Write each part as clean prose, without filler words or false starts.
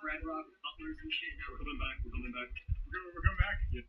We're coming back. Yeah.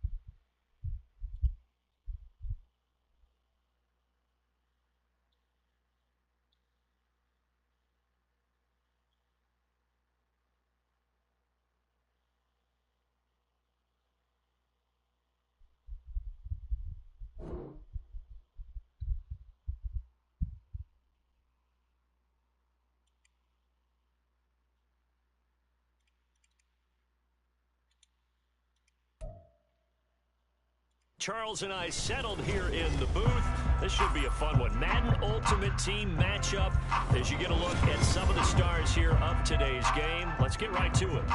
Charles and I settled here in the booth. This should be a fun one. Madden Ultimate Team matchup as you get a look at some of the stars here of today's game. Let's get right to it.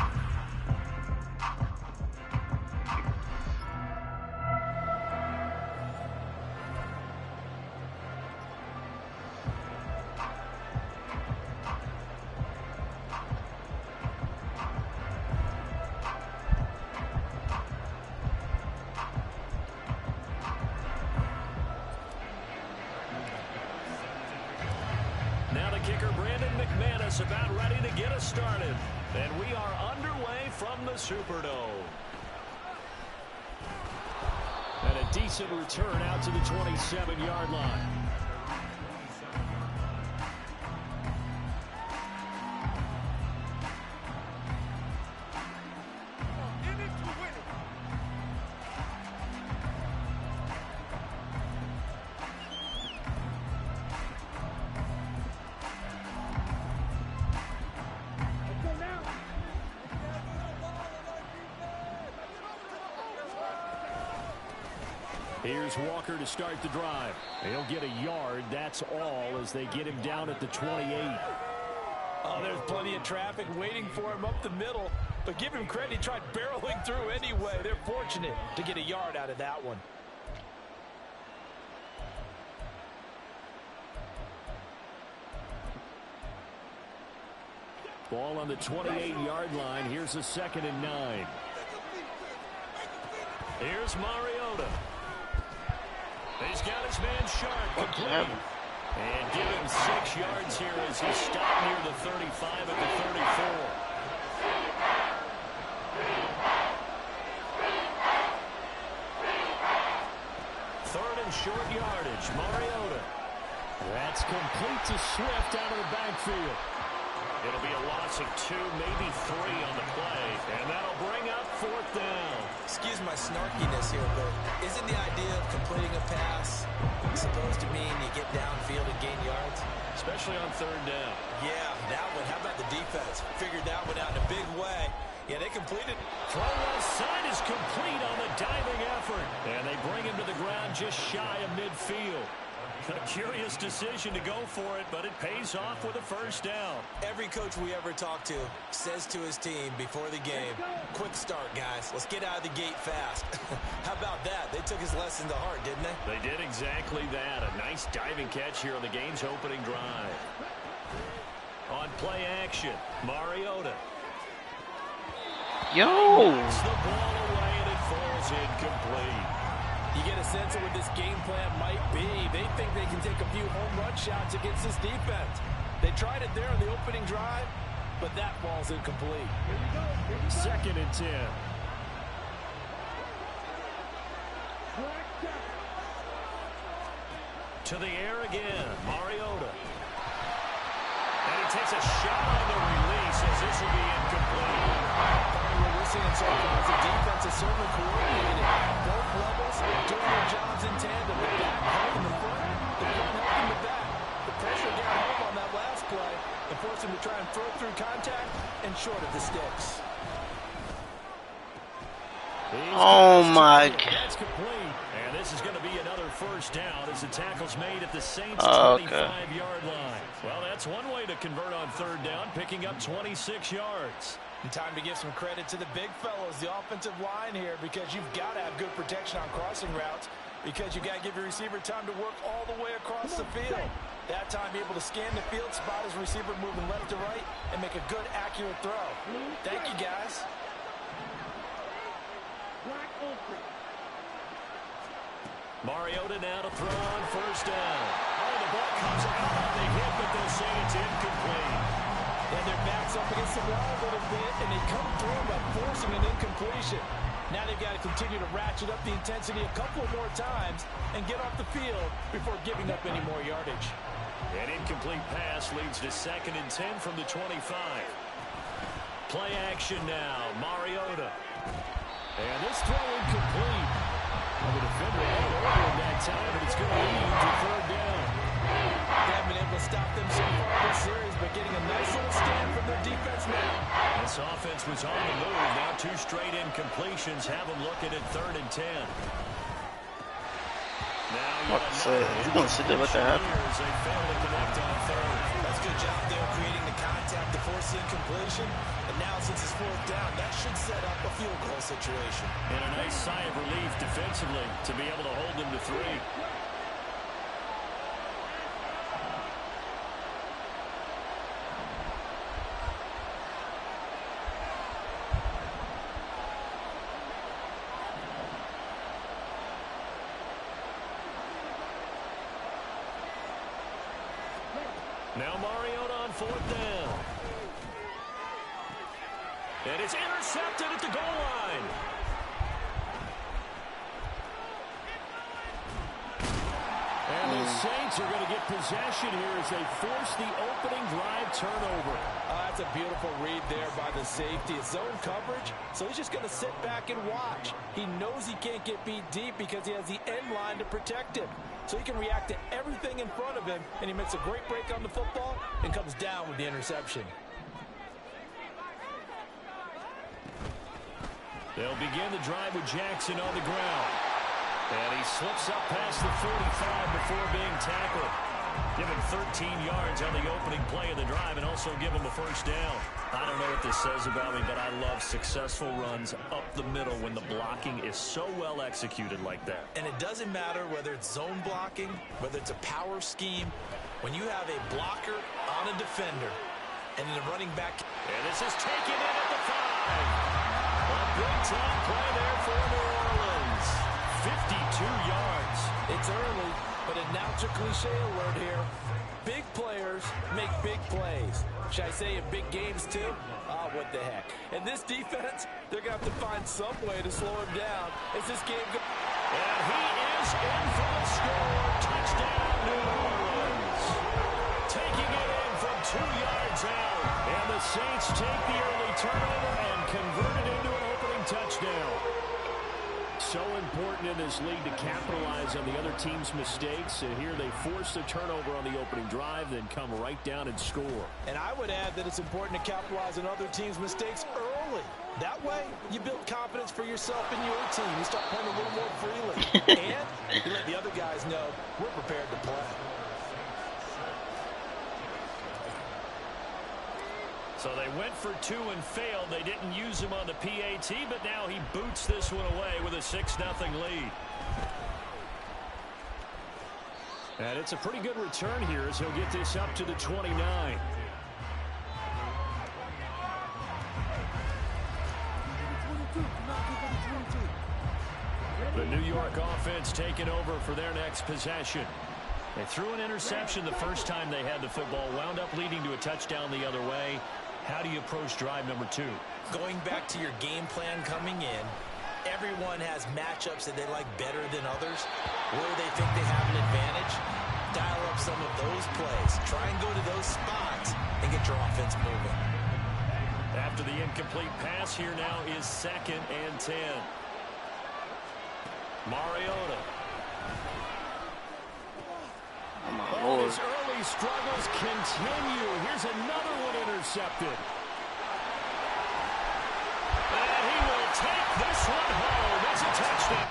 About ready to get us started, and we are underway from the Superdome. And a decent return out to the 27-yard line. Here's Walker to start the drive. He'll get a yard, that's all, as they get him down at the 28. Oh, there's plenty of traffic waiting for him up the middle, but give him credit, he tried barreling through anyway. They're fortunate to get a yard out of that one. Ball on the 28-yard line. Here's a 2nd and 9. Here's Mariota. He's got his man Sharp complete. And give him 6 yards here as he stopped near the 35 at the 34. Third and short yardage. Mariota. That's complete to Swift out of the backfield. It'll be a loss of 2, maybe 3 on the play, and that'll bring up 4th down. Excuse my snarkiness here, but isn't the idea of completing a pass supposed to mean you get downfield and gain yards? Especially on 3rd down. Yeah, that one. How about the defense? Figured that one out in a big way. Yeah, they completed. Throw left side is complete on the diving effort, and they bring him to the ground just shy of midfield. A curious decision to go for it, but it pays off with a 1st down. Every coach we ever talk to says to his team before the game, quick start, guys. Let's get out of the gate fast. How about that? They took his lesson to heart, didn't they? They did exactly that. A nice diving catch here on the game's opening drive. On play action, Mariota. Yo! Knocks the ball away, and it falls incomplete. You get a sense of what this game plan might be. They think they can take a few home run shots against this defense. They tried it there on the opening drive, but that ball's incomplete. 2nd and 10. To the air again, Mariota. And he takes a shot on the release as this will be incomplete. What we're seeing so far is the defense is certainly coordinated. Both levels doing their jobs in tandem. The back helping the front helping the back. The pressure down home on that last play and forced him to try and throw through contact and short of the sticks. Oh my God. That's complete. And this is going to be another 1st down as the tackle's made at the Saints' 25-yard line. Well, that's one way to convert on 3rd down, picking up 26 yards. And time to give some credit to the big fellows, the offensive line here, because you've got to have good protection on crossing routes, because you've got to give your receiver time to work all the way across the field. That time, be able to scan the field, spot his receiver moving left to right, and make a good, accurate throw. Thank you, guys. Mariota now to throw on 1st down. Oh, the ball comes out on the hit, but they'll say it's incomplete. And their back's up against the wall a little bit, and they come through by forcing an incompletion. Now they've got to continue to ratchet up the intensity a couple more times and get off the field before giving up any more yardage. An incomplete pass leads to 2nd and 10 from the 25. Play action now, Mariota. And this throw incomplete. The defender all over in that time, but it's going to lead to 3rd down. They haven't been able to stop them so far this series, but getting a nice little stand from their defense now. This offense was on the move. Now 2 straight incompletions have them looking at 3rd and 10. Now he's going to sit there, let that happen. They fail to connect on 3rd. That's a good job there creating the contact to force the incompletion. And now since it's 4th down, that should set up a field goal situation. And a nice sigh of relief defensively to be able to hold them to 3. Now Mariota on 4th down. And it's intercepted at the goal line. And the Saints are going to get possession here as they force the opening drive turnover. That's a beautiful read there by the safety. It's zone coverage, so he's just going to sit back and watch. He knows he can't get beat deep because he has the end line to protect him. So he can react to everything in front of him, and he makes a great break on the football and comes down with the interception. They'll begin the drive with Jackson on the ground. And he slips up past the 45 before being tackled. Give him 13 yards on the opening play of the drive and also give him a 1st down. I don't know what this says about me, but I love successful runs up the middle when the blocking is so well executed like that. And it doesn't matter whether it's zone blocking, whether it's a power scheme. When you have a blocker on a defender and then the running back. And this is taken in at the 5. A big-time play there for New Orleans. 52 yards. It's early, but announce a cliche alert here. Big players make big plays. Should I say in big games too? Oh, what the heck. And this defense, they're going to have to find some way to slow him down as this game goes. And he is in for the score. Touchdown, New Orleans. Taking it in from 2 yards out. And the Saints take the early turnover and convert it into an opening touchdown. So important in this league to capitalize on the other team's mistakes. And here they force the turnover on the opening drive, then come right down and score. And I would add that it's important to capitalize on other teams' mistakes early. That way, you build confidence for yourself and your team. You start playing a little more freely. And you let the other guys know we're prepared to play. So they went for 2 and failed. They didn't use him on the PAT, but now he boots this one away with a 6-0 lead. And it's a pretty good return here as he'll get this up to the 29. The New York offense taking over for their next possession. They threw an interception the first time they had the football, wound up leading to a touchdown the other way. How do you approach drive number 2? Going back to your game plan coming in, everyone has matchups that they like better than others. Where they think they have an advantage, dial up some of those plays. Try and go to those spots and get your offense moving. After the incomplete pass, here now is 2nd and 10. Mariota. Oh, his early struggles continue. Here's another one intercepted. And he will take this one home. It's a touchdown.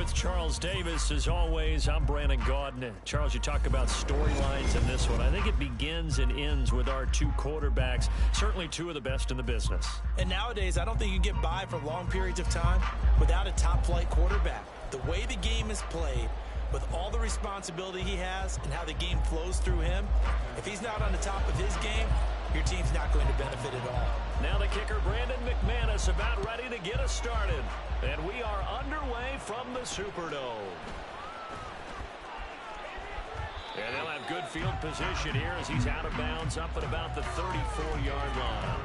With Charles Davis, as always, I'm Brandon Gaudin. Charles, you talk about storylines in this one. I think it begins and ends with our two quarterbacks, certainly two of the best in the business. And nowadays, I don't think you get by for long periods of time without a top-flight quarterback. The way the game is played, with all the responsibility he has and how the game flows through him, if he's not on the top of his game, your team's not going to benefit at all. Now the kicker, Brandon McManus, about ready to get us started. And we are underway from the Superdome. And they'll have good field position here as he's out of bounds up at about the 34-yard line.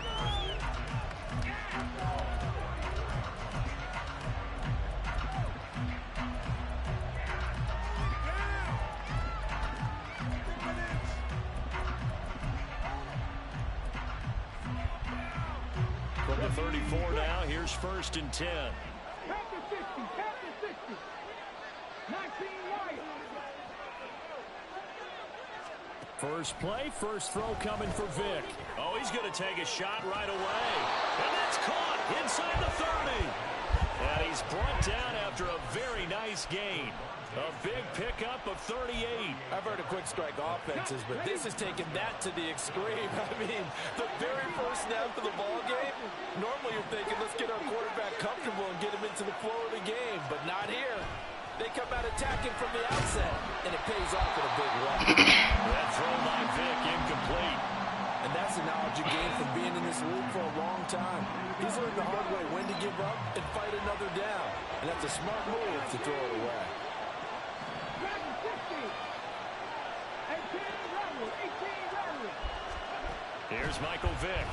From the 34 now, here's 1st and 10. First play, first throw coming for Vic. Oh, he's going to take a shot right away. And that's caught inside the 30. And he's brought down after a very nice gain. A big pickup of 38. I've heard of quick strike offenses, but this is taking that to the extreme. I mean, the very first snap of the ball game, normally you're thinking, let's get our quarterback comfortable and get him into the flow of the game, but not here. They come out attacking from the outset, and it pays off in a big way. That throw by Vic incomplete. And that's the knowledge you gain from being in this league for a long time. He's learned the hard way when to give up and fight another down. And that's a smart move to throw it away. Here's Michael Vick.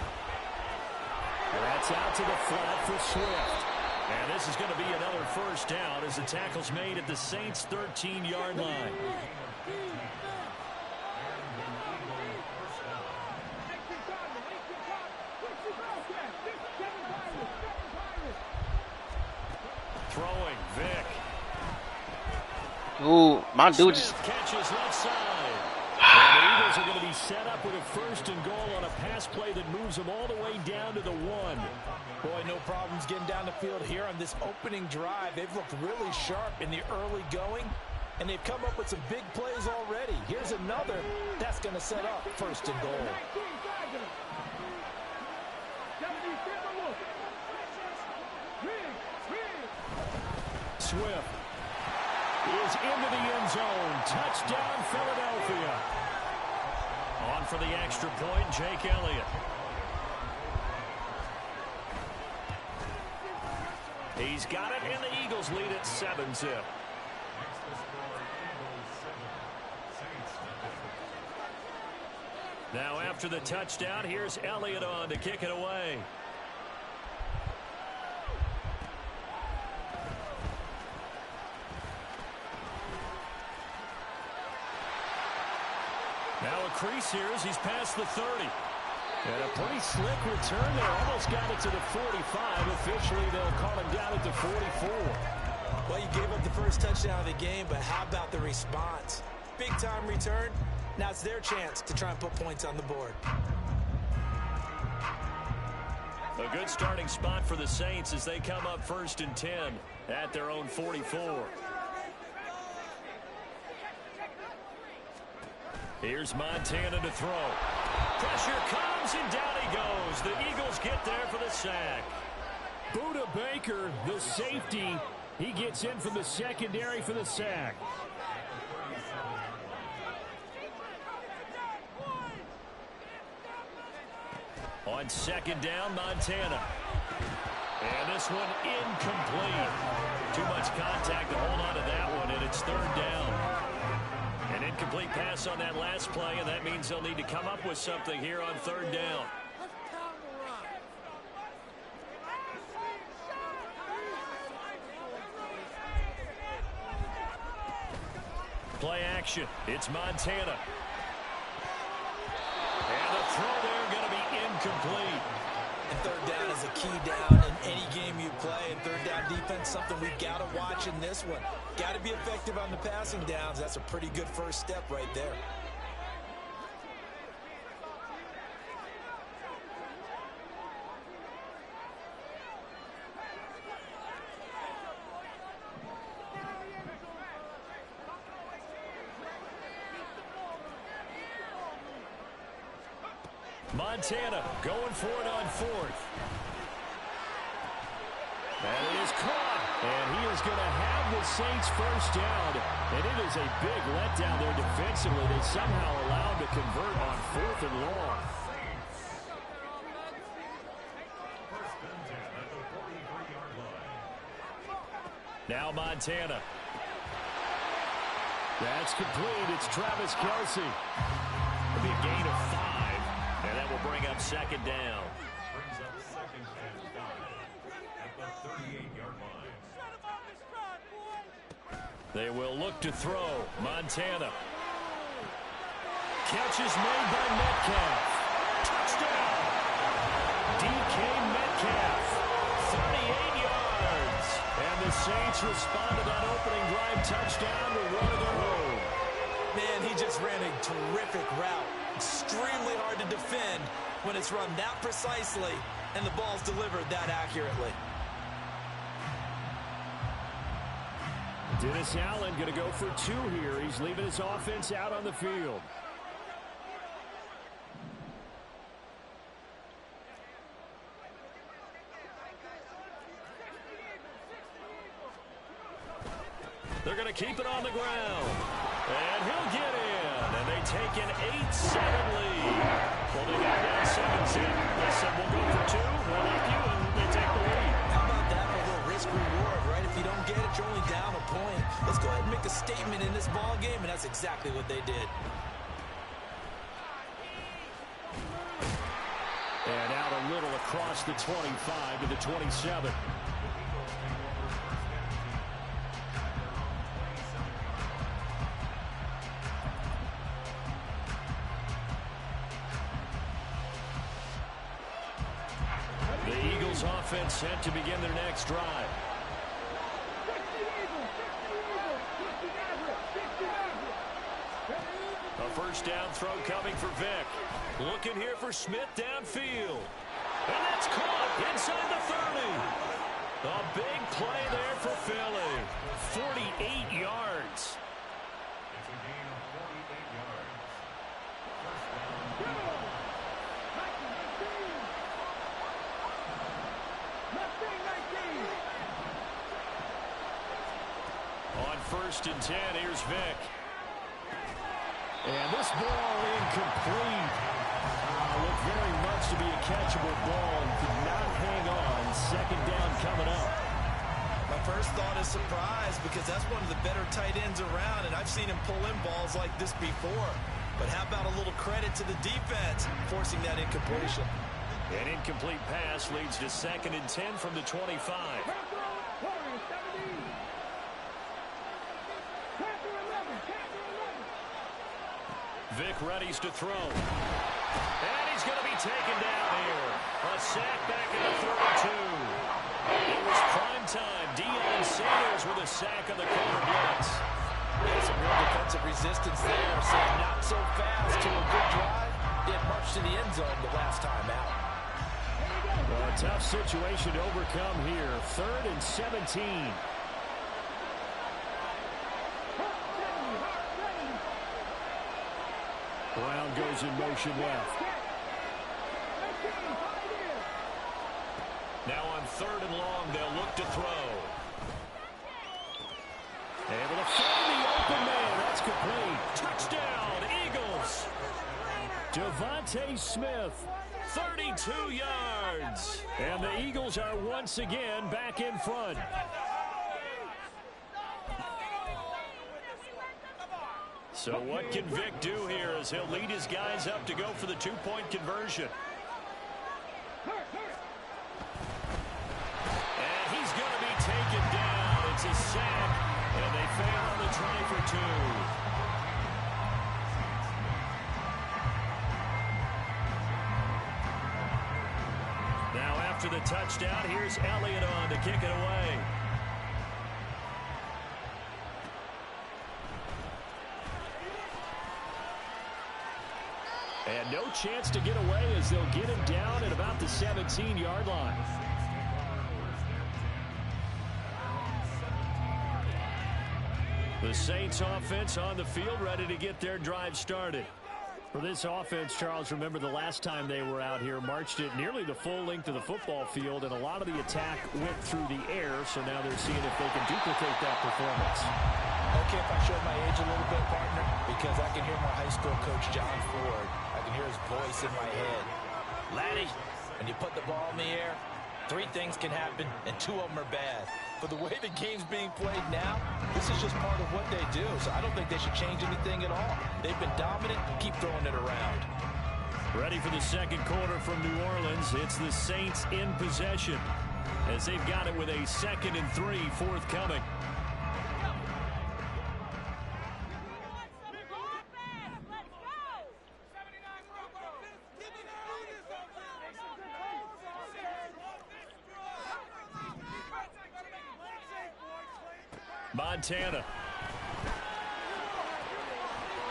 That's out to the flat for Swift. And this is going to be another first down as the tackle's made at the Saints' 13-yard line. Throwing, Vick. Ooh, my dude just... Catches left side. And the Eagles are going to be set up with a 1st and goal on a pass play that moves them all the way down to the 1. Boy, no problems getting down the field here on this opening drive. They've looked really sharp in the early going, and they've come up with some big plays already. Here's another that's going to set up 1st and goal. Swift is into the end zone. Touchdown, Philadelphia. On for the extra point, Jake Elliott. He's got it, and the Eagles lead at 7-zip. Now after the touchdown, here's Elliott on to kick it away. Now a crease here as he's past the 30. And a pretty slick return there. Almost got it to the 45. Officially, they'll call him down at the 44. Well, you gave up the first touchdown of the game, but how about the response? Big-time return. Now it's their chance to try and put points on the board. A good starting spot for the Saints as they come up 1st and 10 at their own 44. Here's Montana to throw. Pressure comes, and down he goes. The Eagles get there for the sack. Buda Baker, the safety, he gets in from the secondary for the sack. On 2nd down, Montana. And this one incomplete. Too much contact to hold on to that one, and it's 3rd down. An incomplete pass on that last play, and that means they'll need to come up with something here on 3rd down. Play action. It's Montana. And the throw there going to be incomplete. And 3rd down is a key down in any game you play. And 3rd down defense, something we've got to watch in this one. Got to be effective on the passing downs. That's a pretty good first step right there. Montana going for it on fourth. And it is caught. And he is going to have the Saints first down. And it is a big letdown there defensively. They somehow allowed to convert on fourth and long. Now Montana. That's complete. It's Travis Kelce. It'll be a gain of 5. And that will bring up second down. Brings up second and 5 at the 38-yard line. They will look to throw. Montana. Catch is made by Metcalf. Touchdown. DK Metcalf. 38 yards. And the Saints respond to that opening drive touchdown to one of their own. Man, he just ran a terrific route. Extremely hard to defend when it's run that precisely and the ball's delivered that accurately. Dennis Allen going to go for 2 here. He's leaving his offense out on the field. They're going to keep it on the ground. And he'll get in. And they take an 8-7 lead. Well, they got down 7-0. They said, we'll go for 2. We'll help you, and they take the lead. How about that for a little risk-reward, right? If you don't get it, you're only down a point. Let's go ahead and make a statement in this ball game, and that's exactly what they did. And out a little across the 25 to the 27. Offense set to begin their next drive. A first down throw coming for Vic. Looking here for Smith downfield. And that's caught inside the 30. A big play there for Philly. 48 yards. It's a gain of 48 yards. First down. On 1st and 10, here's Vic. And this ball incomplete. Looked very much to be a catchable ball and could not hang on. Second down coming up. My first thought is surprise because that's one of the better tight ends around, and I've seen him pull in balls like this before. But how about a little credit to the defense forcing that incompletion? An incomplete pass leads to 2nd and 10 from the 25. Vic readies to throw. And he's going to be taken down here. A sack back at the 32. It was prime time. Deion Sanders with a sack on the corner blitz. Yeah, some real defensive resistance there. So not so fast to a good drive. Didn't march to the end zone the last time out. Well, a tough situation to overcome here. 3rd and 17. Brown goes in motion left. Now on 3rd and long, they'll look to throw. Able to find the open man. That's complete. Touchdown, Eagles. Devontae Smith, 32 yards. And the Eagles are once again back in front. So what can Vic do here as he'll lead his guys up to go for the 2-point conversion? And he's going to be taken down. It's a sack, and they fail on the try for 2. Now after the touchdown, here's Elliott on to kick it away. And no chance to get away as they'll get him down at about the 17-yard line. The Saints offense on the field ready to get their drive started. For this offense, Charles, remember the last time they were out here, marched it nearly the full length of the football field, and a lot of the attack went through the air, so now they're seeing if they can duplicate that performance. Okay, if I show my age a little bit, partner, because I can hear my high school coach, John Ford. I can hear his voice in my head. Laddie, when you put the ball in the air, 3 things can happen, and 2 of them are bad. But the way the game's being played now, this is just part of what they do. So I don't think they should change anything at all. They've been dominant. Keep throwing it around. Ready for the second quarter from New Orleans. It's the Saints in possession as they've got it with a 2nd and 3 forthcoming. Montana.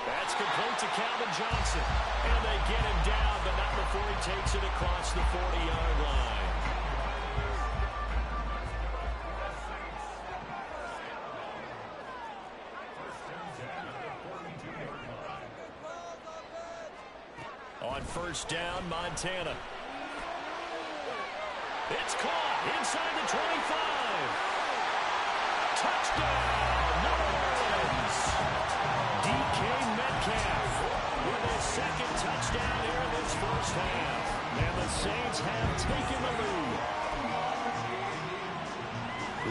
That's complete to Calvin Johnson. And they get him down, but not before he takes it across the 40-yard line. On first down, Montana. It's caught inside the 25. Touchdown, New Orleans. DK Metcalf with his 2nd touchdown here in this first half. And the Saints have taken the lead.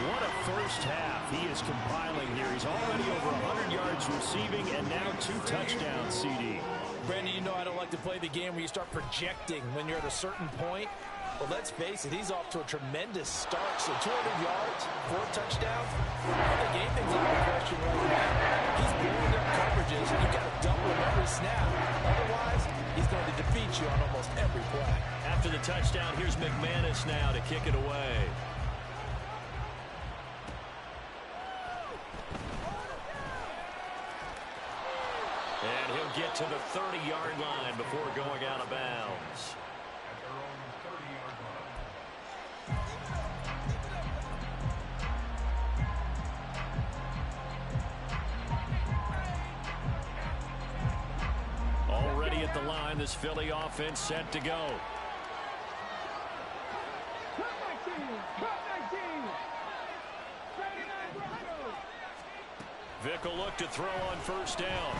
What a first half he is compiling here. He's already over 100 yards receiving and now 2 touchdowns, CD. Brandon, you know I don't like to play the game where you start projecting when you're at a certain point. Well, let's face it, he's off to a tremendous start. So 200 yards, 4 touchdowns. The game thing's out of question right now. He's building up coverages. You've got to double him every snap. Otherwise, he's going to defeat you on almost every play. After the touchdown, here's McManus now to kick it away. And he'll get to the 30-yard line before going out of bounds. Already at the line, this Philly offense set to go. Vick will look to throw on first down.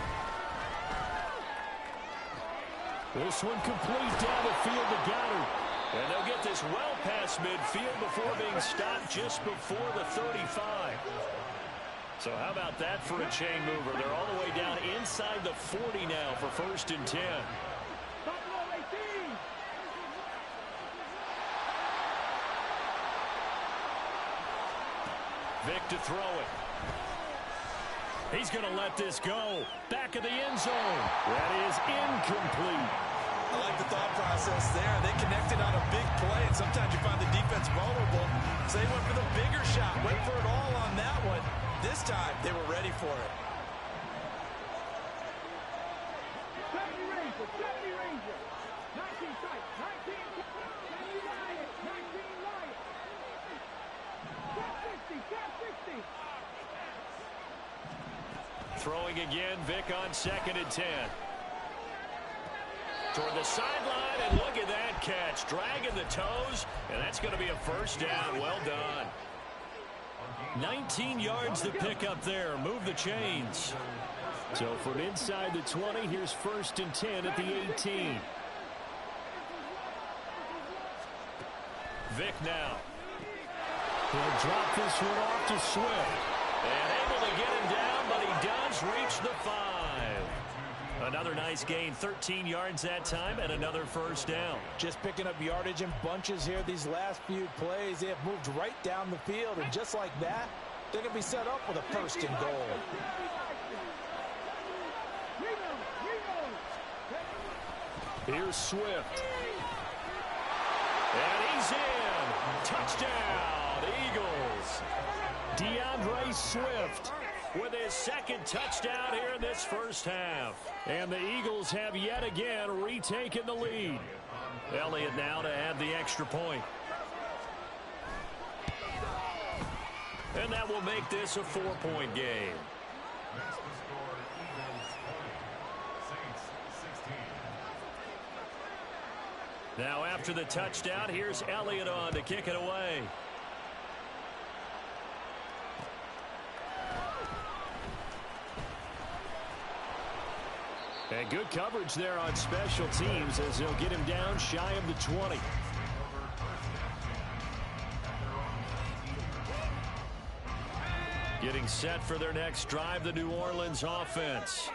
This one complete down the field to Goddard. And they'll get this well past midfield before being stopped just before the 35. So how about that for a chain mover? They're all the way down inside the 40 now for 1st and 10. Vick to throw it. He's going to let this go. Back of the end zone. That is incomplete. I like the thought process there. They connected on a big play, and sometimes you find the defense vulnerable. So they went for the bigger shot, went for it all on that one. This time, they were ready for it. 70 Ranger, 70 Ranger. 19 sight, 19 Lion, 19 Lion. 60, 60. Throwing again, Vick on 2nd and 10. Toward the sideline, and look at that catch. Dragging the toes, and that's going to be a first down. Well done. 19 yards to pick up there. Move the chains. So from inside the 20, here's 1st and 10 at the 18. Vick now. He'll drop this one off to Swift. And able to get him down, but he does reach the 5. Another nice gain, 13 yards that time, and another first down. Just picking up yardage in bunches here. These last few plays, they have moved right down the field, and just like that, they're going to be set up with a 1st and goal. Here's Swift. And he's in. Touchdown, Eagles. DeAndre Swift with his 2nd touchdown here in this first half. And the Eagles have yet again retaken the lead. Elliott now to add the extra point. And that will make this a 4-point game. Makes the score Eagles 20, Saints 16. Now after the touchdown, here's Elliott on to kick it away. And good coverage there on special teams as they'll get him down shy of the 20. Getting set for their next drive, the New Orleans offense.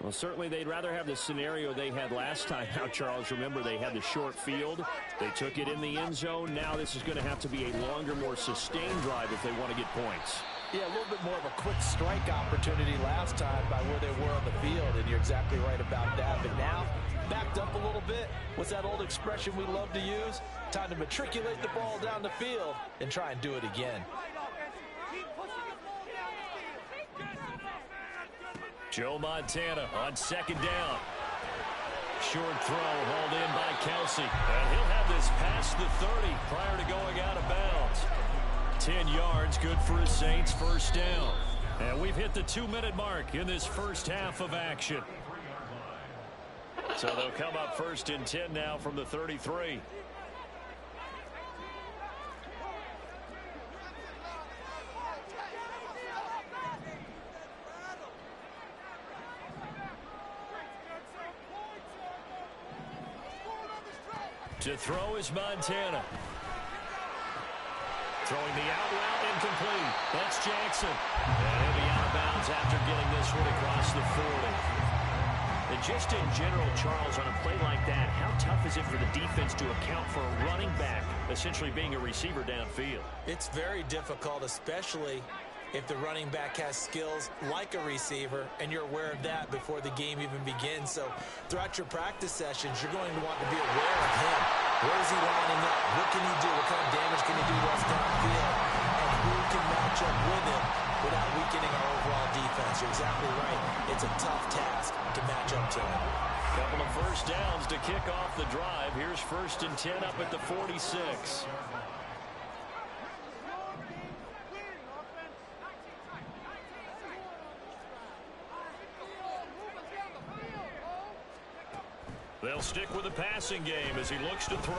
Well, certainly they'd rather have the scenario they had last time out, Charles. Remember, they had the short field. They took it in the end zone. Now this is going to have to be a longer, more sustained drive if they want to get points. Yeah, a little bit more of a quick strike opportunity last time by where they were on the field, and you're exactly right about that. But now, backed up a little bit. What's that old expression we love to use? Time to matriculate the ball down the field and try and do it again. Joe Montana on second down. Short throw hauled in by Kelsey. And he'll have this past the 30 prior to going out of bounds. 10 yards, good for his Saints, first down. And we've hit the 2-minute mark in this first half of action. So they'll come up first and 10 now from the 33. To throw is Montana. Throwing the out route, incomplete. That's Jackson. And he'll be out of bounds after getting this one across the 40. And just in general, Charles, on a play like that, how tough is it for the defense to account for a running back essentially being a receiver downfield? It's very difficult, especially if the running back has skills like a receiver, and you're aware of that before the game even begins. So throughout your practice sessions, you're going to want to be aware of him. Where is he lining up? What can he do? What kind of damage can he do to us downfield? And who can match up with him without weakening our overall defense? You're exactly right. It's a tough task to match up to him. Couple of first downs to kick off the drive. Here's first and 10 up at the 46. They'll stick with the passing game as he looks to throw. A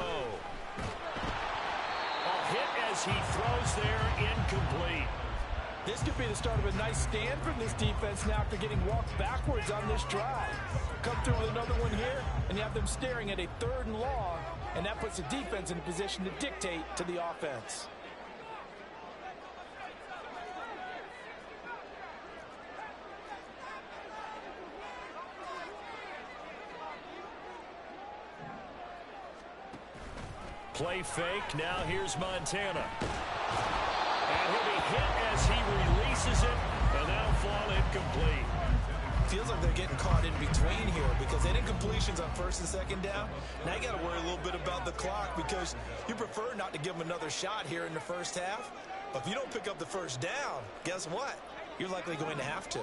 hit as he throws there, incomplete. This could be the start of a nice stand from this defense now after getting walked backwards on this drive. Come through with another one here, and you have them staring at a 3rd and long, and that puts the defense in a position to dictate to the offense. Play fake. Now here's Montana. And he'll be hit as he releases it, and that'll fall incomplete. Feels like they're getting caught in between here because they did completions on 1st and 2nd down. Now you got to worry a little bit about the clock because you prefer not to give them another shot here in the first half. But if you don't pick up the first down, guess what? You're likely going to have to.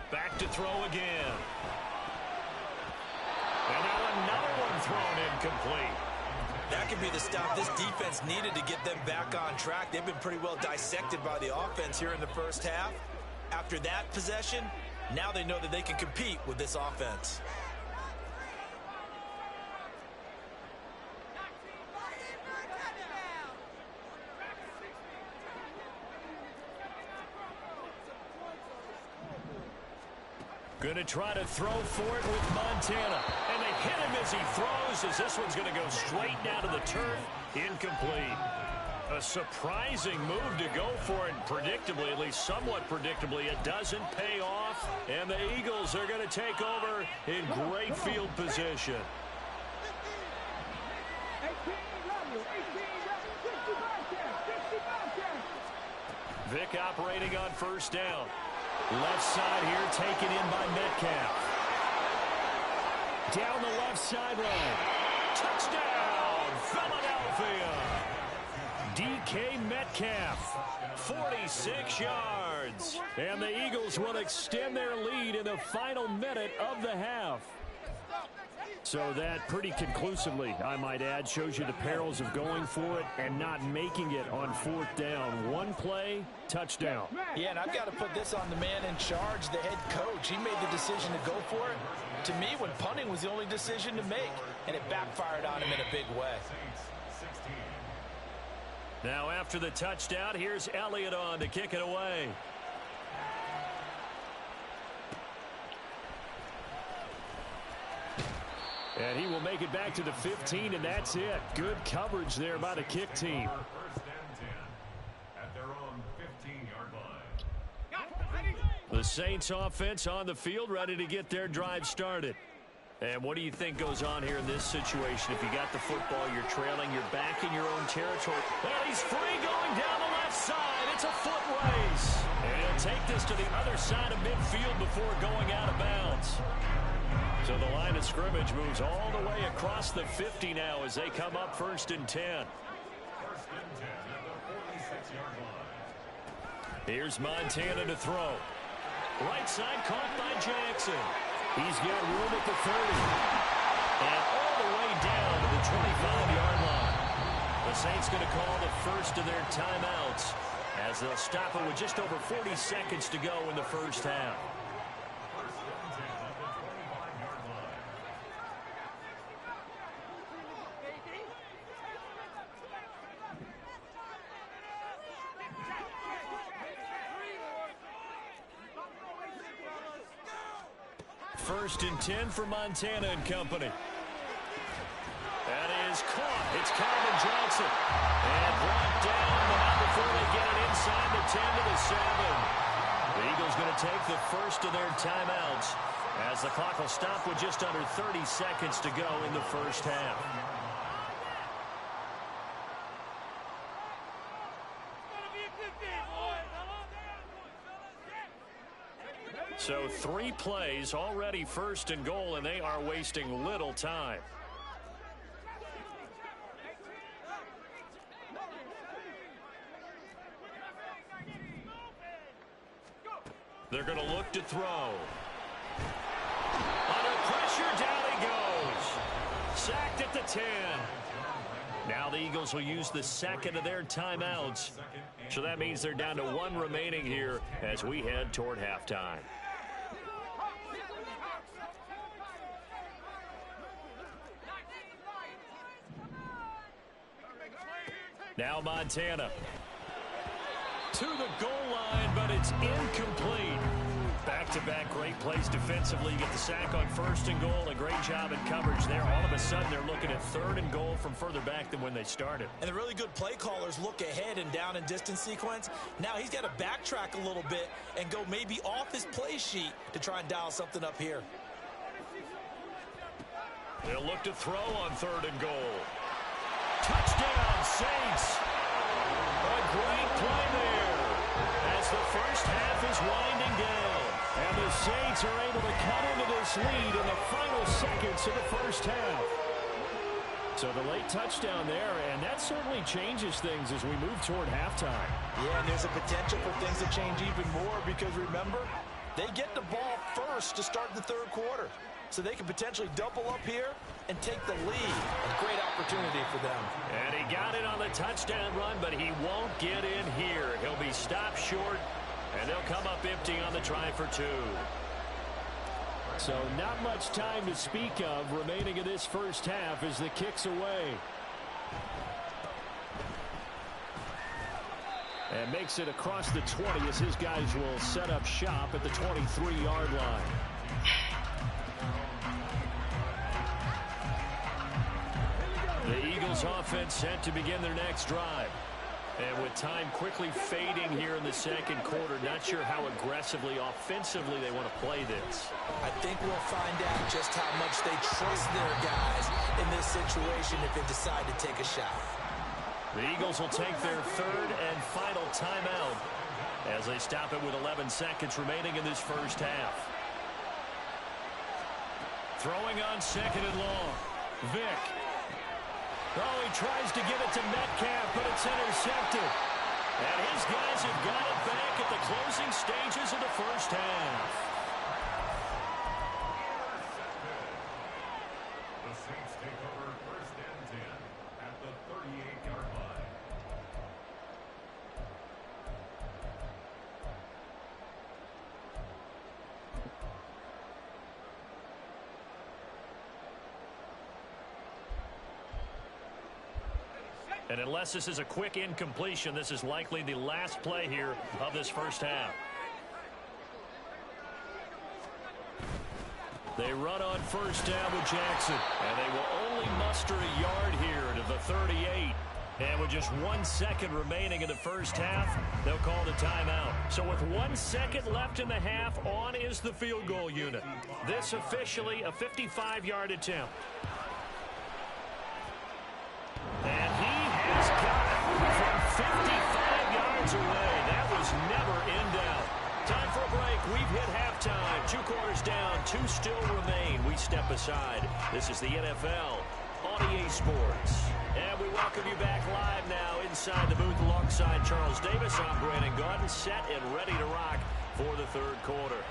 Back to throw again. And now another one thrown incomplete. That could be the stop this defense needed to get them back on track. They've been pretty well dissected by the offense here in the first half. After that possession, now they know that they can compete with this offense. Going to try to throw for it with Montana. And they hit him as he throws, as this one's going to go straight down to the turf. Incomplete. A surprising move to go for it. Predictably, at least somewhat predictably, it doesn't pay off. And the Eagles are going to take over in great field position. Vic operating on first down. Left side here taken in by Metcalf. Down the left sideline. Touchdown, Philadelphia. DK Metcalf, 46 yards. And the Eagles will extend their lead in the final minute of the half. So that pretty conclusively, I might add, shows you the perils of going for it and not making it on 4th down. One play, touchdown. Yeah, and I've got to put this on the man in charge, the head coach. He made the decision to go for it. To me, when punting was the only decision to make, and it backfired on him in a big way. Now after the touchdown, here's Elliott on to kick it away. And he will make it back to the 15, and that's it. Good coverage there by the kick team. First and 10 at their own 15-yard line. The Saints offense on the field, ready to get their drive started. And what do you think goes on here in this situation? If you got the football, you're trailing, you're back in your own territory. Well, he's free going down the left side. It's a foot race. And he'll take this to the other side of midfield before going out of bounds. So the line of scrimmage moves all the way across the 50 now as they come up 1st and 10. First and 10 at the 46-yard line. Here's Montana to throw. Right side caught by Jackson. He's got room at the 30. And all the way down to the 25-yard line. The Saints going to call the first of their timeouts as they'll stop it with just over 40 seconds to go in the first half. First and 10 at the 25-yard line. First and 10 for Montana and company. That is caught. It's Calvin Johnson. And brought down, but not before they get it inside the 10 to the 7. The Eagles going to take the first of their timeouts as the clock will stop with just under 30 seconds to go in the first half. So 3 plays already 1st and goal, and they are wasting little time. They're going to look to throw. Under pressure, down he goes. Sacked at the 10. Now the Eagles will use the second of their timeouts. So that means they're down to 1 remaining here as we head toward halftime. Now Montana to the goal line, but it's incomplete. Back-to-back great plays defensively. You get the sack on 1st and goal. A great job in coverage there. All of a sudden, they're looking at 3rd and goal from further back than when they started. And the really good play callers look ahead and down and distance sequence. Now he's got to backtrack a little bit and go maybe off his play sheet to try and dial something up here. They'll look to throw on 3rd and goal. Touchdown, Saints. A great play there as the first half is winding down. And the Saints are able to cut into this lead in the final seconds of the first half. So the late touchdown there, and that certainly changes things as we move toward halftime. Yeah, and there's a potential for things to change even more because remember, they get the ball first to start the 3rd quarter. So they can potentially double up here and take the lead. A great opportunity for them. And he got it on the touchdown run, but he won't get in here. He'll be stopped short, and they'll come up empty on the try for 2. So not much time to speak of remaining in this first half as the kick's away. And makes it across the 20 as his guys will set up shop at the 23-yard line. The Eagles offense set to begin their next drive. And with time quickly fading here in the 2nd quarter, not sure how aggressively, offensively they want to play this. I think we'll find out just how much they trust their guys in this situation if they decide to take a shot. The Eagles will take their 3rd and final timeout as they stop it with 11 seconds remaining in this first half. Throwing on 2nd and long. Vick. Oh, he tries to give it to Metcalf, but it's intercepted. And his guys have got it back at the closing stages of the first half. And unless this is a quick incompletion, this is likely the last play here of this first half. They run on first down with Jackson, and they will only muster a yard here to the 38. And with just 1 second remaining in the first half, they'll call the timeout. So with 1 second left in the half, on is the field goal unit. This officially a 55-yard attempt. And he has got it from 55 yards away. That was never in doubt. Time for a break. We've hit halftime. 2 quarters down, 2 still remain. We step aside. This is the NFL on EA Sports. And we welcome you back live now inside the booth alongside Charles Davis. I'm Brandon Gaudin, set and ready to rock for the third quarter.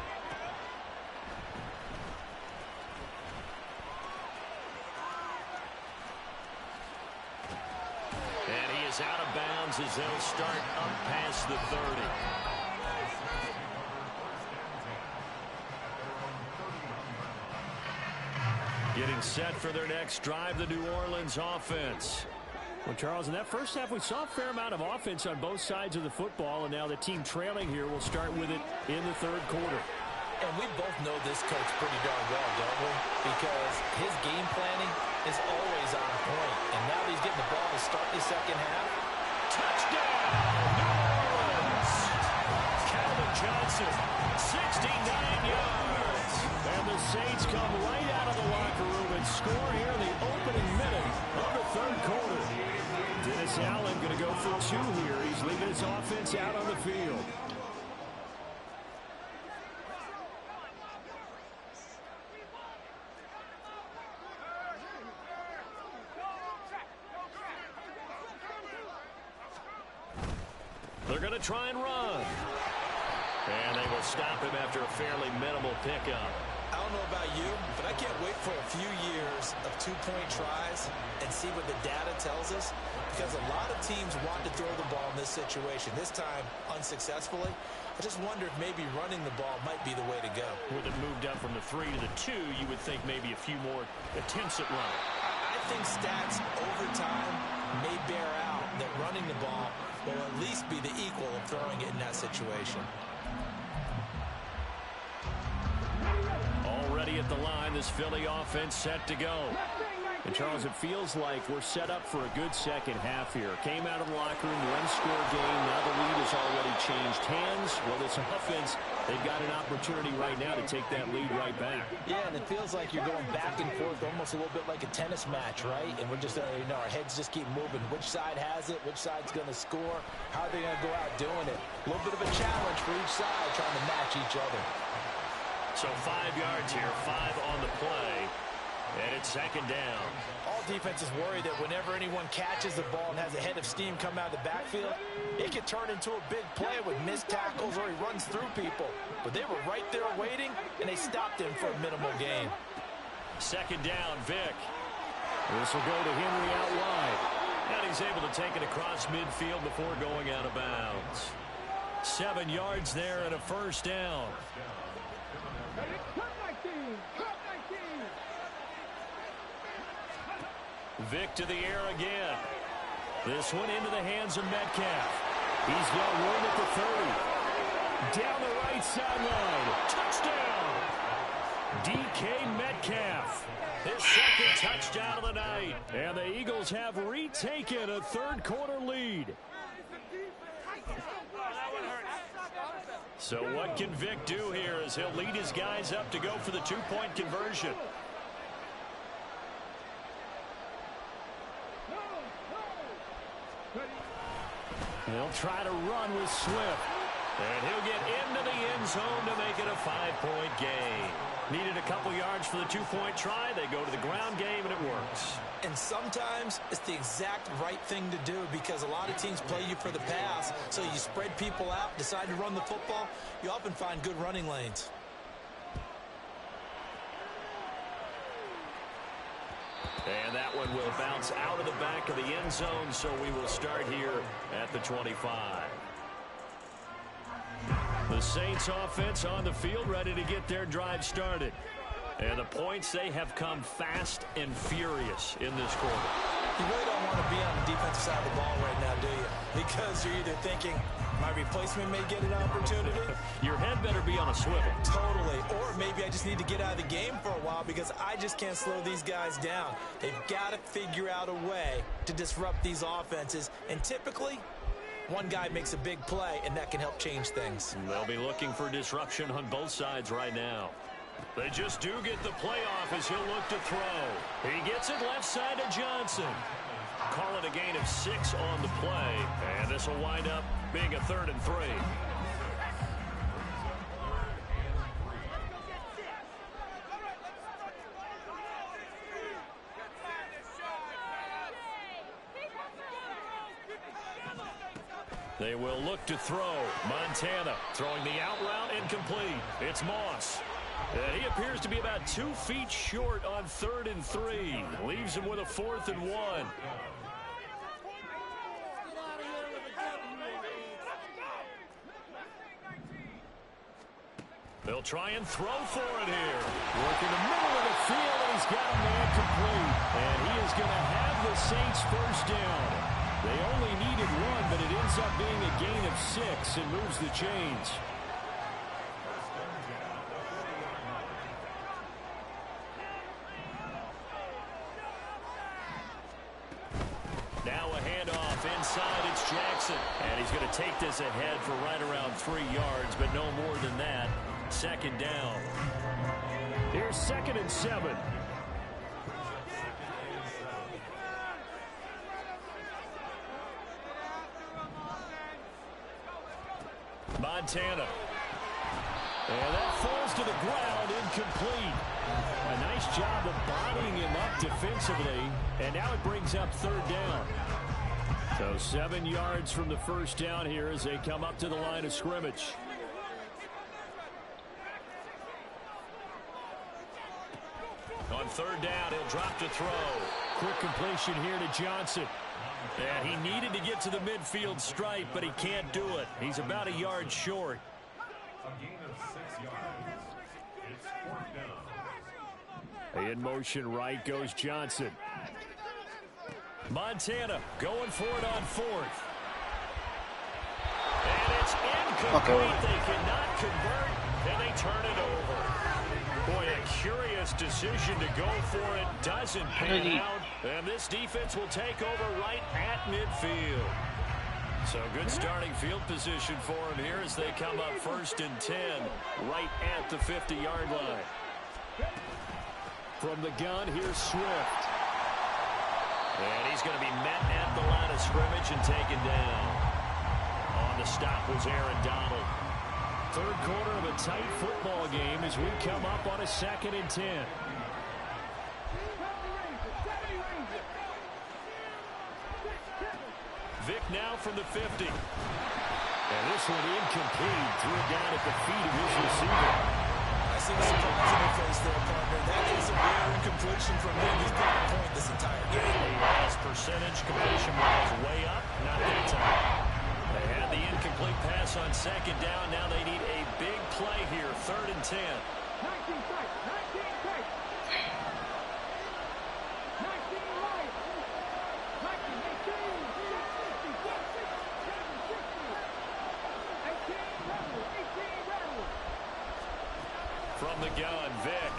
And he is out of bounds as they'll start up past the 30. Getting set for their next drive, the New Orleans offense. Well, Charles, in that first half, we saw a fair amount of offense on both sides of the football, and now the team trailing here will start with it in the third quarter. And we both know this coach pretty darn well, don't we? Because his game planning is always on point. And now that he's getting the ball to start the second half. Touchdown, New Orleans! Calvin Johnson, 69 yards. And the Saints come right out of the locker room and score here in the opening minute of the third quarter. Dennis Allen going to go for 2 here. He's leaving his offense out on the field. They're going to try and run. And they will stop him after a fairly minimal pickup. I don't know about you, but I can't wait for a few years of 2-point tries and see what the data tells us. Because a lot of teams want to throw the ball in this situation. This time, unsuccessfully. I just wonder if maybe running the ball might be the way to go. With it moved up from the 3 to the 2, you would think maybe a few more attempts at running. I think stats over time may bear out that running the ball will at least be the equal of throwing it in that situation. Already at the line, this Philly offense set to go. And, Charles, it feels like we're set up for a good second half here. Came out of the locker room, one-score game. Now the lead has already changed hands. Well, this offense, they've got an opportunity right now to take that lead right back. Yeah, and it feels like you're going back and forth almost a little bit like a tennis match, right? And we're just, our heads just keep moving. Which side has it? Which side's going to score? How are they going to go out doing it? A little bit of a challenge for each side trying to match each other. So 5 yards here, 5 on the play. And it's second down. All defenses worry that whenever anyone catches the ball and has a head of steam come out of the backfield, it can turn into a big play with missed tackles or he runs through people. But they were right there waiting, and they stopped him for a minimal gain. Second down, Vick. This will go to Henry out wide. And he's able to take it across midfield before going out of bounds. 7 yards there and a first down. Vick to the air again. This one into the hands of Metcalf. He's got room at the 30. Down the right sideline. Touchdown! DK Metcalf. His second touchdown of the night. And the Eagles have retaken a third quarter lead. So what can Vick do here as he'll lead his guys up to go for the 2-point conversion? He'll try to run with Swift. And he'll get into the end zone to make it a 5-point gain. Needed a couple yards for the 2-point try. They go to the ground game, and it works. And sometimes it's the exact right thing to do because a lot of teams play you for the pass. So you spread people out, decide to run the football. You often find good running lanes. And that one will bounce out of the back of the end zone, so we will start here at the 25. The Saints offense on the field ready to get their drive started. And the points, they have come fast and furious in this quarter. You really don't want to be on the defensive side of the ball right now, do you? Because you're either thinking, my replacement may get an opportunity. Your head better be on a swivel. Totally. Or maybe I just need to get out of the game for a while because I just can't slow these guys down. They've got to figure out a way to disrupt these offenses. And typically, one guy makes a big play, and that can help change things. They'll be looking for disruption on both sides right now. They just do get the playoff as he'll look to throw. He gets it left side to Johnson. Call it a gain of 6 on the play, and this will wind up being a 3rd and 3. They will look to throw. Montana throwing the out route incomplete. It's Moss. He appears to be about 2 feet short on 3rd and 3. Leaves him with a 4th and 1. They'll try and throw for it here. Working the middle of the field, and he's got a man complete. And he is going to have the Saints first down. They only needed 1, but it ends up being a gain of 6 and moves the chains. Now a handoff inside. It's Jackson. And he's going to take this ahead for right around 3 yards, but no more than that. 2nd down. Here's 2nd and 7. Montana. And that falls to the ground, incomplete. A nice job of bodying him up defensively. And now it brings up 3rd down. So 7 yards from the first down here as they come up to the line of scrimmage. On 3rd down, he'll drop to throw. Quick completion here to Johnson. And he needed to get to the midfield stripe, but he can't do it. He's about a yard short. A gain of 6 yards. It's 4th down. In motion right goes Johnson. Montana going for it on 4th. And it's incomplete. They cannot convert, and they turn it over. Boy, a curious decision to go for it. Doesn't pan out. And this defense will take over right at midfield. So good starting field position for him here as they come up 1st and 10 right at the 50-yard line. From the gun, here's Swift. And he's going to be met at the line of scrimmage and taken down. On the stop was Aaron Donald. 3rd quarter of a tight football game as we come up on a 2nd and 10. Vic now from the 50. And this one incomplete. Threw it down at the feet of his receiver. I see the surprise in your face there, partner. That is a rare incompletion from him. He's been on point this entire game. His percentage completion was way up. Not that time. They had the incomplete pass on 2nd down. Now they need a big play here. 3rd and 10. 19 tight. 19 tight. 19 right. 19, 18, 60, 18 rebel. 18 rebel. From the gun, Vic.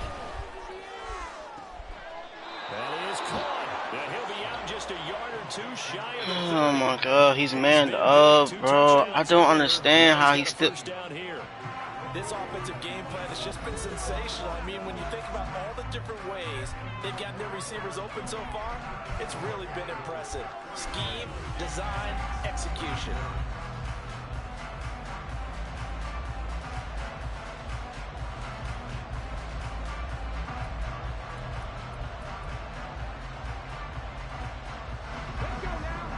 That is caught. And he'll be out just a yard or 2 shy of the 30. Oh my God, he's manned up, bro. I don't understand how he's still. This offensive game plan has just been sensational. I mean, when you think about all the different ways they've gotten their receivers open so far, it's really been impressive. Scheme, design, execution.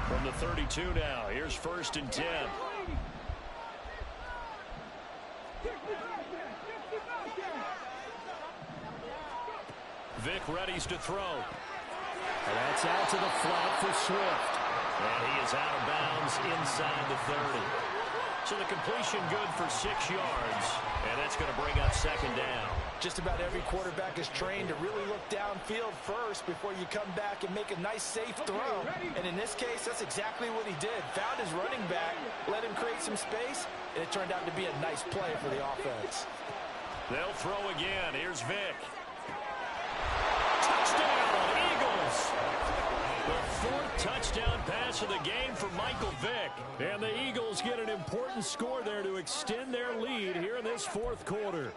From the 32 now, here's 1st and 10. Vic readies to throw. And that's out to the flat for Swift. And he is out of bounds inside the 30. So the completion good for 6 yards. And that's going to bring up 2nd down. Just about every quarterback is trained to really look downfield first before you come back and make a nice, safe throw. And in this case, that's exactly what he did. Found his running back, let him create some space, and it turned out to be a nice play for the offense. They'll throw again. Here's Vick. Touchdown, Eagles! The fourth touchdown pass of the game for Michael Vick. And the Eagles get an important score there to extend their lead here in this fourth quarter.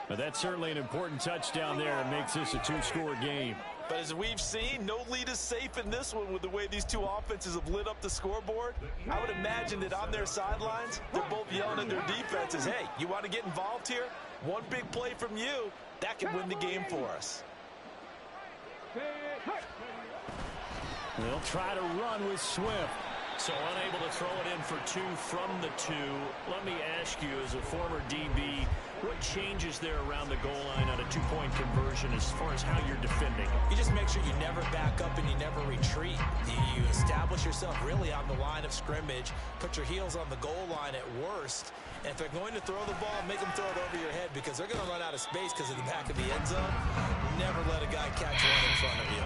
But that's certainly an important touchdown there. It makes this a two-score game. But as we've seen, no lead is safe in this one with the way these two offenses have lit up the scoreboard. I would imagine that on their sidelines, they're both yelling at their defenses, hey, you want to get involved here? One big play from you, that can win the game for us. They'll try to run with Swift. So unable to throw it in for two from the two. Let me ask you, as a former DB, what changes there around the goal line on a two-point conversion as far as how you're defending? You just make sure you never back up and you never retreat. You establish yourself really on the line of scrimmage, put your heels on the goal line at worst. And if they're going to throw the ball, make them throw it over your head because they're going to run out of space because of the back of the end zone. Never let a guy catch one in front of you.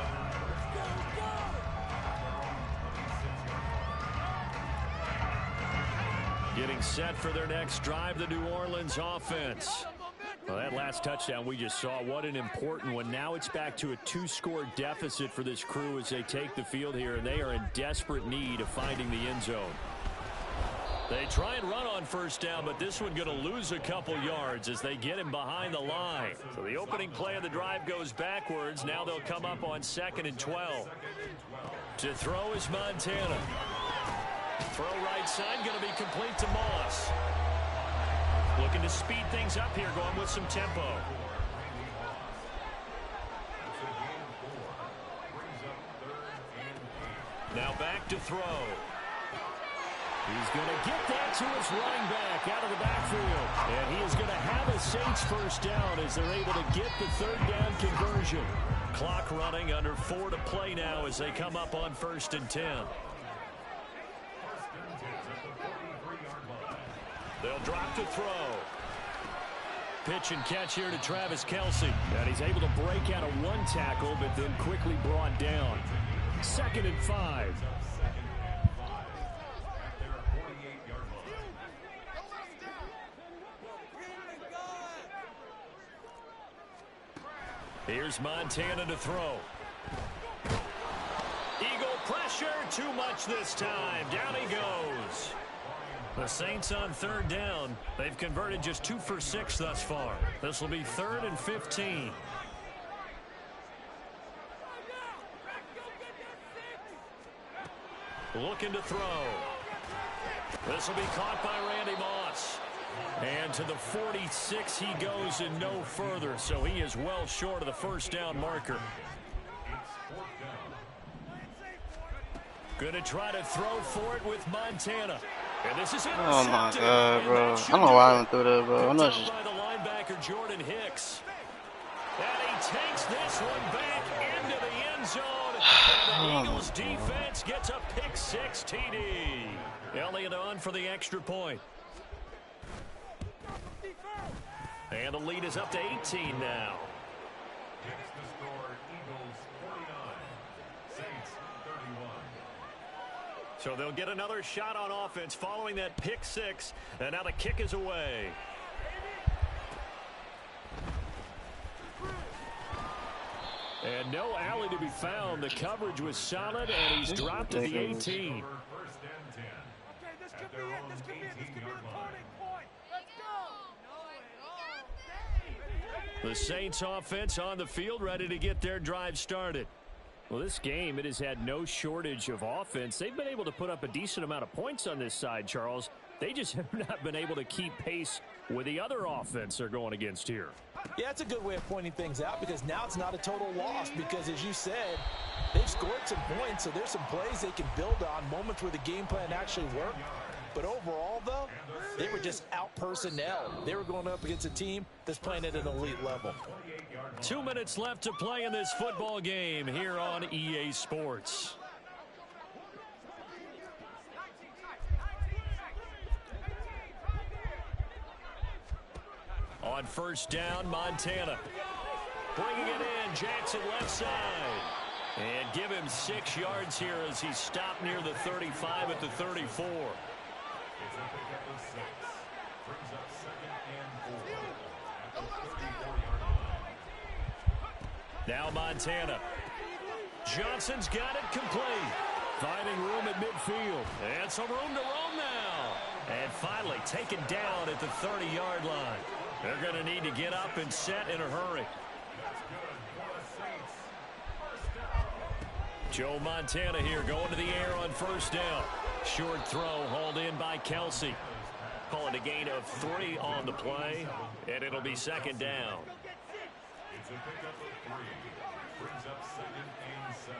Getting set for their next drive, the New Orleans offense. Well, that last touchdown we just saw, what an important one. Now it's back to a two-score deficit for this crew as they take the field here, and they are in desperate need of finding the end zone. They try and run on first down, but this one going to lose a couple yards as they get him behind the line. So the opening play of the drive goes backwards. Now they'll come up on 2nd and 12. To throw is Montana. Throw right side, going to be complete to Moss. Looking to speed things up here, going with some tempo. Now back to throw. He's going to get that to his running back out of the backfield. And he is going to have a Saints first down as they're able to get the third down conversion. Clock running, under 4 to play now as they come up on 1st and 10. They'll drop to throw. Pitch and catch here to Travis Kelce. And he's able to break out of one tackle, but then quickly brought down. 2nd and 5. Here's Montana to throw. Eagle pressure, too much this time. Down he goes. The Saints on 3rd down. They've converted just 2 for 6 thus far. This will be 3rd and 15. Looking to throw. This will be caught by Randy Moss. And to the 46 he goes and no further. So he is well short of the first down marker. Going to try to throw for it with Montana. And this is oh my God, bro. I don't know why I went through that, bro. I'm not just... by the linebacker, Jordan Hicks. And he takes this one back into the end zone. And the Eagles defense gets a pick-6 TD. Elliott on for the extra point. And the lead is up to 18 now. Hicks the score, Eagles 49, Saints 31. So they'll get another shot on offense following that pick-6. And now the kick is away. And no alley to be found. The coverage was solid, and he's dropped to the 18. First and 10. Okay, this could be it. This could be it. This could be the turning point. Let's go. The Saints offense on the field, ready to get their drive started. Well, this game, it has had no shortage of offense. They've been able to put up a decent amount of points on this side, Charles. They just have not been able to keep pace with the other offense they're going against here. Yeah, it's a good way of pointing things out because now it's not a total loss because, as you said, they've scored some points, so there's some plays they can build on, moments where the game plan actually worked. But overall, though, they were just out-personnel. They were going up against a team that's playing at an elite level. 2 minutes left to play in this football game here on EA Sports. On first down, Montana. Bringing it in, Jackson left side. And give him 6 yards here as he stopped near the 35 at the 34. It's a pickup of 6. Brings up 2nd and 4 at the 34-yard line. Now Montana. Johnson's got it complete. Finding room at midfield. And some room to roam now. And finally taken down at the 30-yard line. They're going to need to get up and set in a hurry. Joe Montana here going to the air on first down. Short throw hauled in by Kelsey. Calling a gain of 3 on the play, and it'll be 2nd down. It's a pickup of 3. Brings up 2nd and 7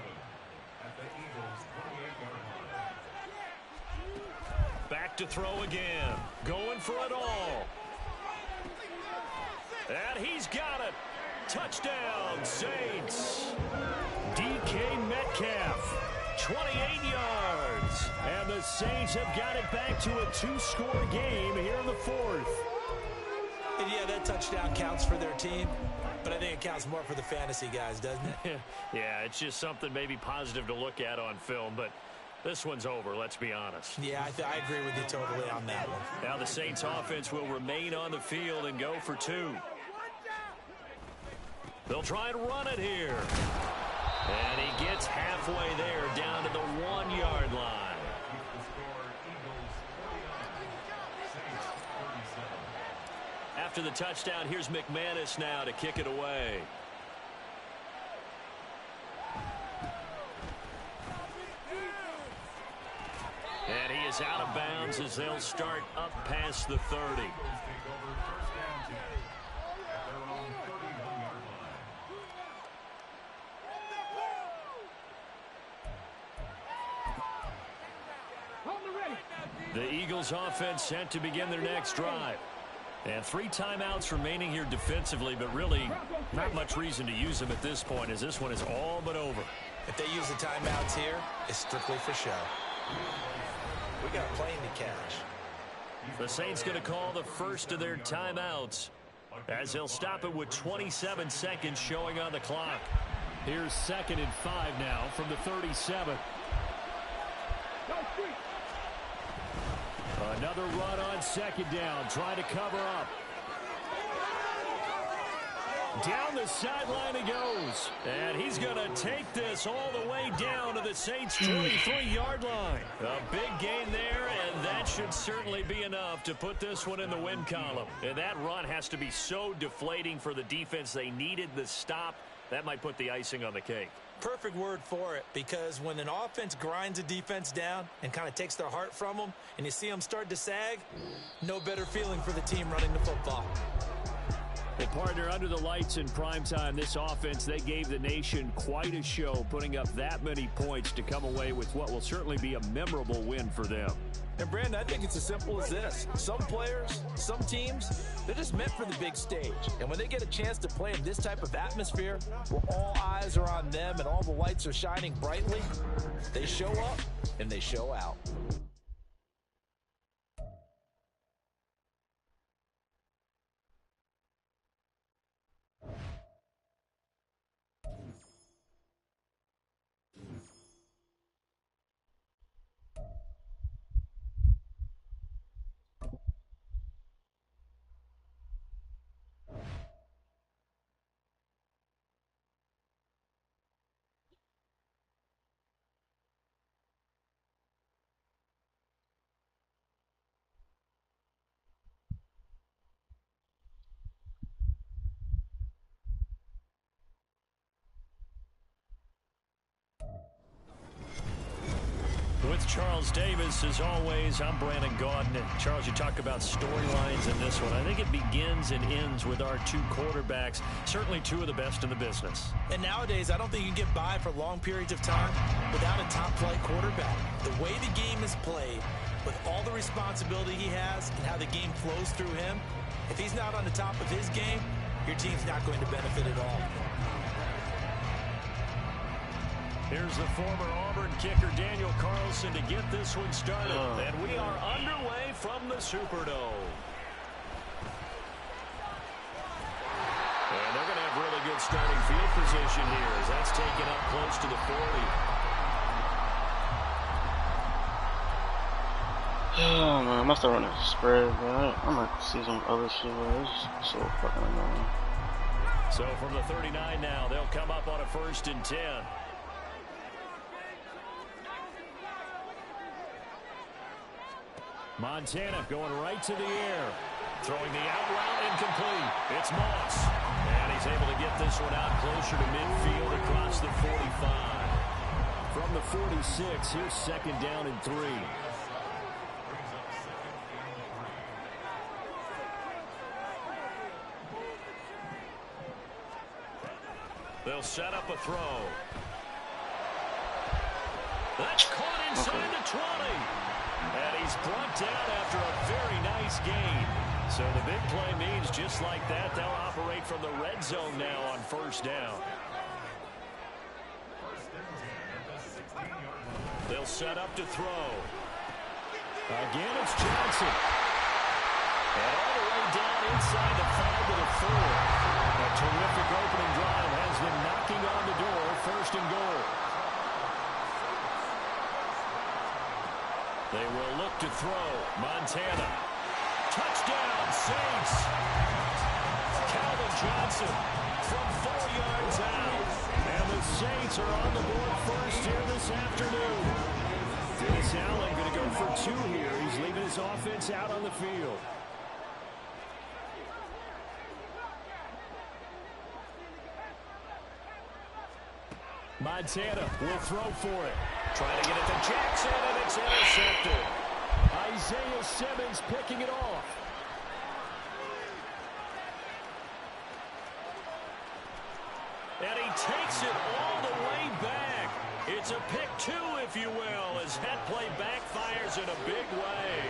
at the Eagles' 28-yard line. Back to throw again. Going for it all. And he's got it. Touchdown, Saints. DK Metcalf, 28 yards. And the Saints have got it back to a 2-score game here in the 4th. And yeah, that touchdown counts for their team, but I think it counts more for the fantasy guys, doesn't it? Yeah, it's just something maybe positive to look at on film, but this one's over, let's be honest. Yeah, I agree with you totally on that one. Now the Saints offense will remain on the field and go for 2. They'll try and run it here. And he gets halfway there down to the 1-yard line. After the touchdown, here's McManus now to kick it away. And he is out of bounds as they'll start up past the 30. The Eagles offense set to begin their next drive. And 3 timeouts remaining here defensively, but really not much reason to use them at this point as this one is all but over. If they use the timeouts here, it's strictly for show. We got a plane to catch. The Saints going to call the first of their timeouts as they'll stop it with 27 seconds showing on the clock. Here's 2nd and 5 now from the 37. Another run on 2nd down, trying to cover up. Down the sideline he goes. And he's going to take this all the way down to the Saints' 23-yard line. A big gain there, and that should certainly be enough to put this one in the win column. And that run has to be so deflating for the defense. They needed the stop. That might put the icing on the cake. Perfect word for it, because when an offense grinds a defense down and kind of takes their heart from them, and you see them start to sag, no better feeling for the team running the football. And partner, under the lights in primetime, this offense, they gave the nation quite a show, putting up that many points to come away with what will certainly be a memorable win for them. And Brandon, I think it's as simple as this. Some players, some teams, they're just meant for the big stage. And when they get a chance to play in this type of atmosphere, where all eyes are on them and all the lights are shining brightly, they show up and they show out. With Charles Davis, as always, I'm Brandon Gaudin. And Charles, you talk about storylines in this one. I think it begins and ends with our 2 quarterbacks, certainly 2 of the best in the business. And nowadays, I don't think you can get by for long periods of time without a top-flight quarterback. The way the game is played, with all the responsibility he has and how the game flows through him, if he's not on the top of his game, your team's not going to benefit at all. Here's the former Auburn kicker, Daniel Carlson, to get this one started. And we are underway from the Superdome. And they're going to have really good starting field position here as that's taken up close to the 40. Oh man, I must have run a spread, but I'm gonna see some other shit. It's so fucking annoying. So from the 39 now, they'll come up on a 1st and 10. Montana going right to the air. Throwing the out route incomplete. It's Moss. And he's able to get this one out closer to midfield across the 45. From the 46, here's 2nd down and 3. They'll set up a throw. That's caught inside the 20. And he's brought down after a very nice gain. So the big play means just like that, they'll operate from the red zone now on 1st down. They'll set up to throw. Again, it's Johnson. And all the way down inside the 5 to the 4. A terrific opening drive has them knocking on the door, 1st and goal. They will look to throw. Montana. Touchdown, Saints. Calvin Johnson from 4 yards out. And the Saints are on the board first here this afternoon. Dennis Allen going to go for 2 here. He's leaving his offense out on the field. Montana will throw for it. Trying to get it to Jackson, and it's intercepted. Isaiah Simmons picking it off. And he takes it all the way back. It's a pick 2, if you will, as that play backfires in a big way.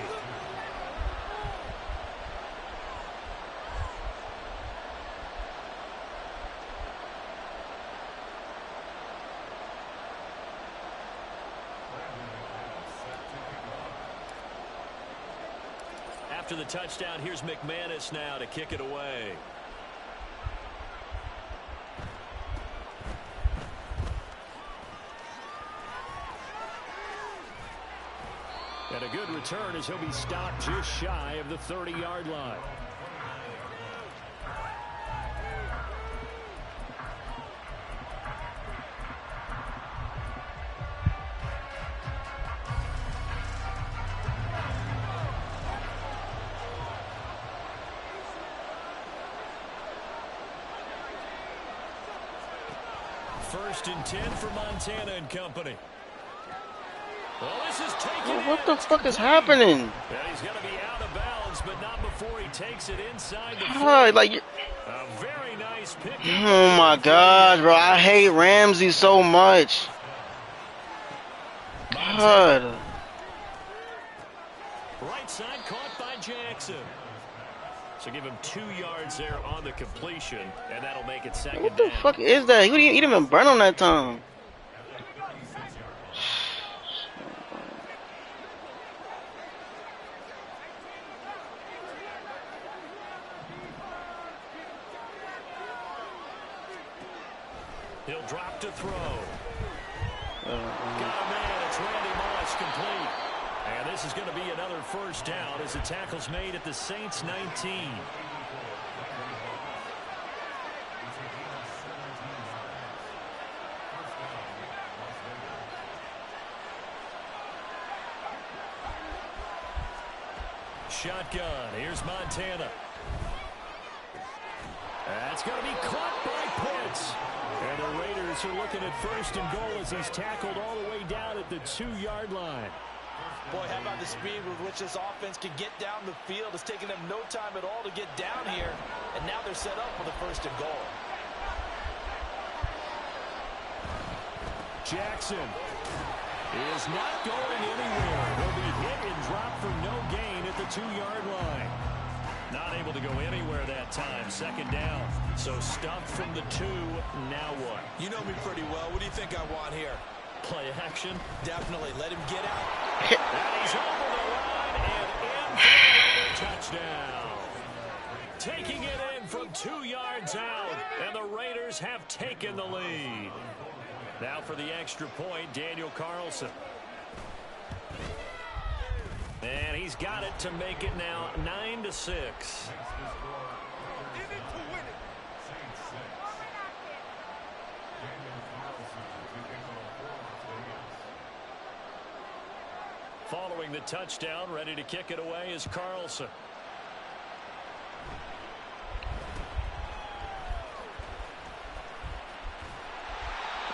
After the touchdown, here's McManus now to kick it away. And a good return as he'll be stopped just shy of the 30-yard line. First and 10 for Montana and company. Well, this is taken What the fuck is happening? And he's going to be out of bounds, but not before he takes it inside the Like, a very nice pick. oh my God, bro! I hate Ramsey so much. God. Right side caught by Jackson. So give him 2 yards there on the completion, and that'll make it 2nd down. What the fuck is that? He didn't even burn on that time. He'll drop to throw. Got a man. It's Randy Moss complete. And this is going to be another 1st down as the tackle's made at the Saints 19. Shotgun. Here's Montana. That's going to be caught by Pitts. And the Raiders are looking at 1st and goal as he's tackled all the way down at the 2-yard line. Boy, how about the speed with which this offense can get down the field? It's taken them no time at all to get down here, and now they're set up for the 1st and goal. Jackson is not going anywhere. He'll be hit and dropped for no gain at the 2-yard line. Not able to go anywhere that time. 2nd down. So stuffed from the 2. Now what? You know me pretty well. What do you think I want here? Play action. Definitely. Let him get out. And he's over the line and in for another touchdown. Taking it in from 2 yards out. taken the lead. Now for the extra point, Daniel Carlson. And he's got it to make it now 9-6. Following the touchdown, ready to kick it away is Carlson.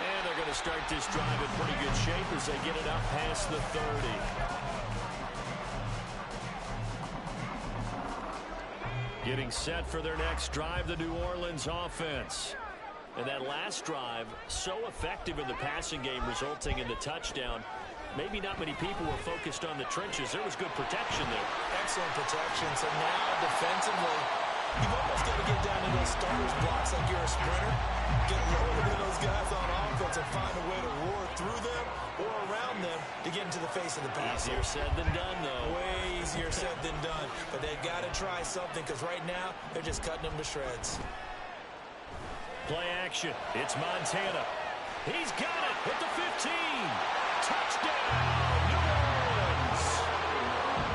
And they're going to start this drive in pretty good shape as they get it out past the 30. Getting set for their next drive, the New Orleans offense. And that last drive, so effective in the passing game, resulting in the touchdown. Maybe not many people were focused on the trenches. There was good protection there. Excellent protection. So now defensively, you've almost got to get down to those starters blocks like you're a sprinter. Get lower than those guys on offense and find a way to roar through them or around them to get into the face of the pass. Easier said than done, though. Way easier said than done. But they've got to try something because right now they're just cutting them to shreds. Play action. It's Montana. He's got it at the 15. Touchdown, New Orleans.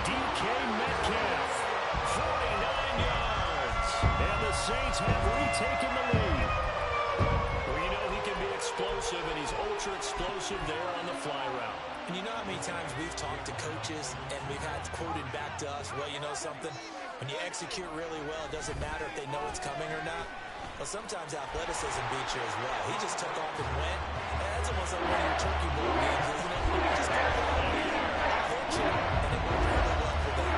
DK Metcalf, 49 yards. And the Saints have retaken the lead. Well, you know he can be explosive, and he's ultra-explosive there on the fly route. And you know how many times we've talked to coaches and we've had quoted back to us, well, you know something? When you execute really well, it doesn't matter if they know it's coming or not. Well, sometimes athleticism beats you as well. He just took off and went. And that's almost like one of your turkey bowl games, isn't it? You just go out here, I'll hit you, and it worked really well for them.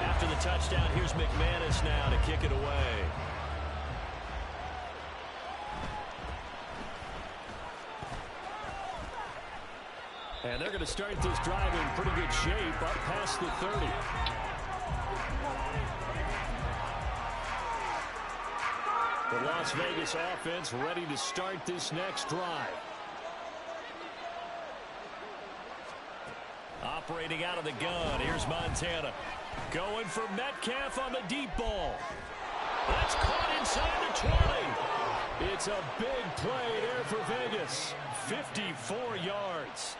After the touchdown, here's McManus now to kick it away. And they're going to start this drive in pretty good shape up past the 30. The Las Vegas offense ready to start this next drive. Operating out of the gun. Here's Montana. Going for Metcalf on the deep ball. That's caught inside the 20. It's a big play there for Vegas. 54 yards.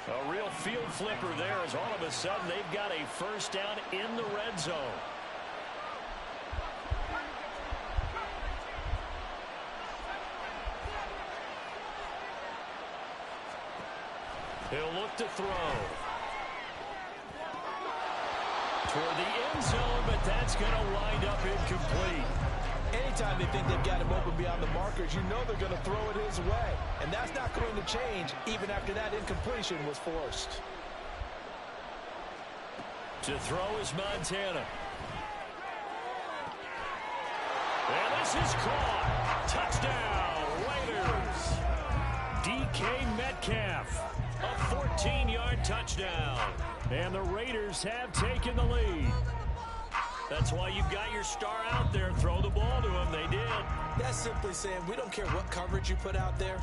A real field flipper there as all of a sudden they've got a first down in the red zone. He'll look to throw. Toward the end zone, but that's going to wind up incomplete. Anytime they think they've got him open beyond the markers, you know they're going to throw it his way. And that's not going to change even after that incompletion was forced. To throw is Montana. And this is caught. Touchdown, Raiders. DK Metcalf. A 14-yard touchdown. And the Raiders have taken the lead. That's why you've got your star out there. Throw the ball to him. They did. That's simply saying we don't care what coverage you put out there.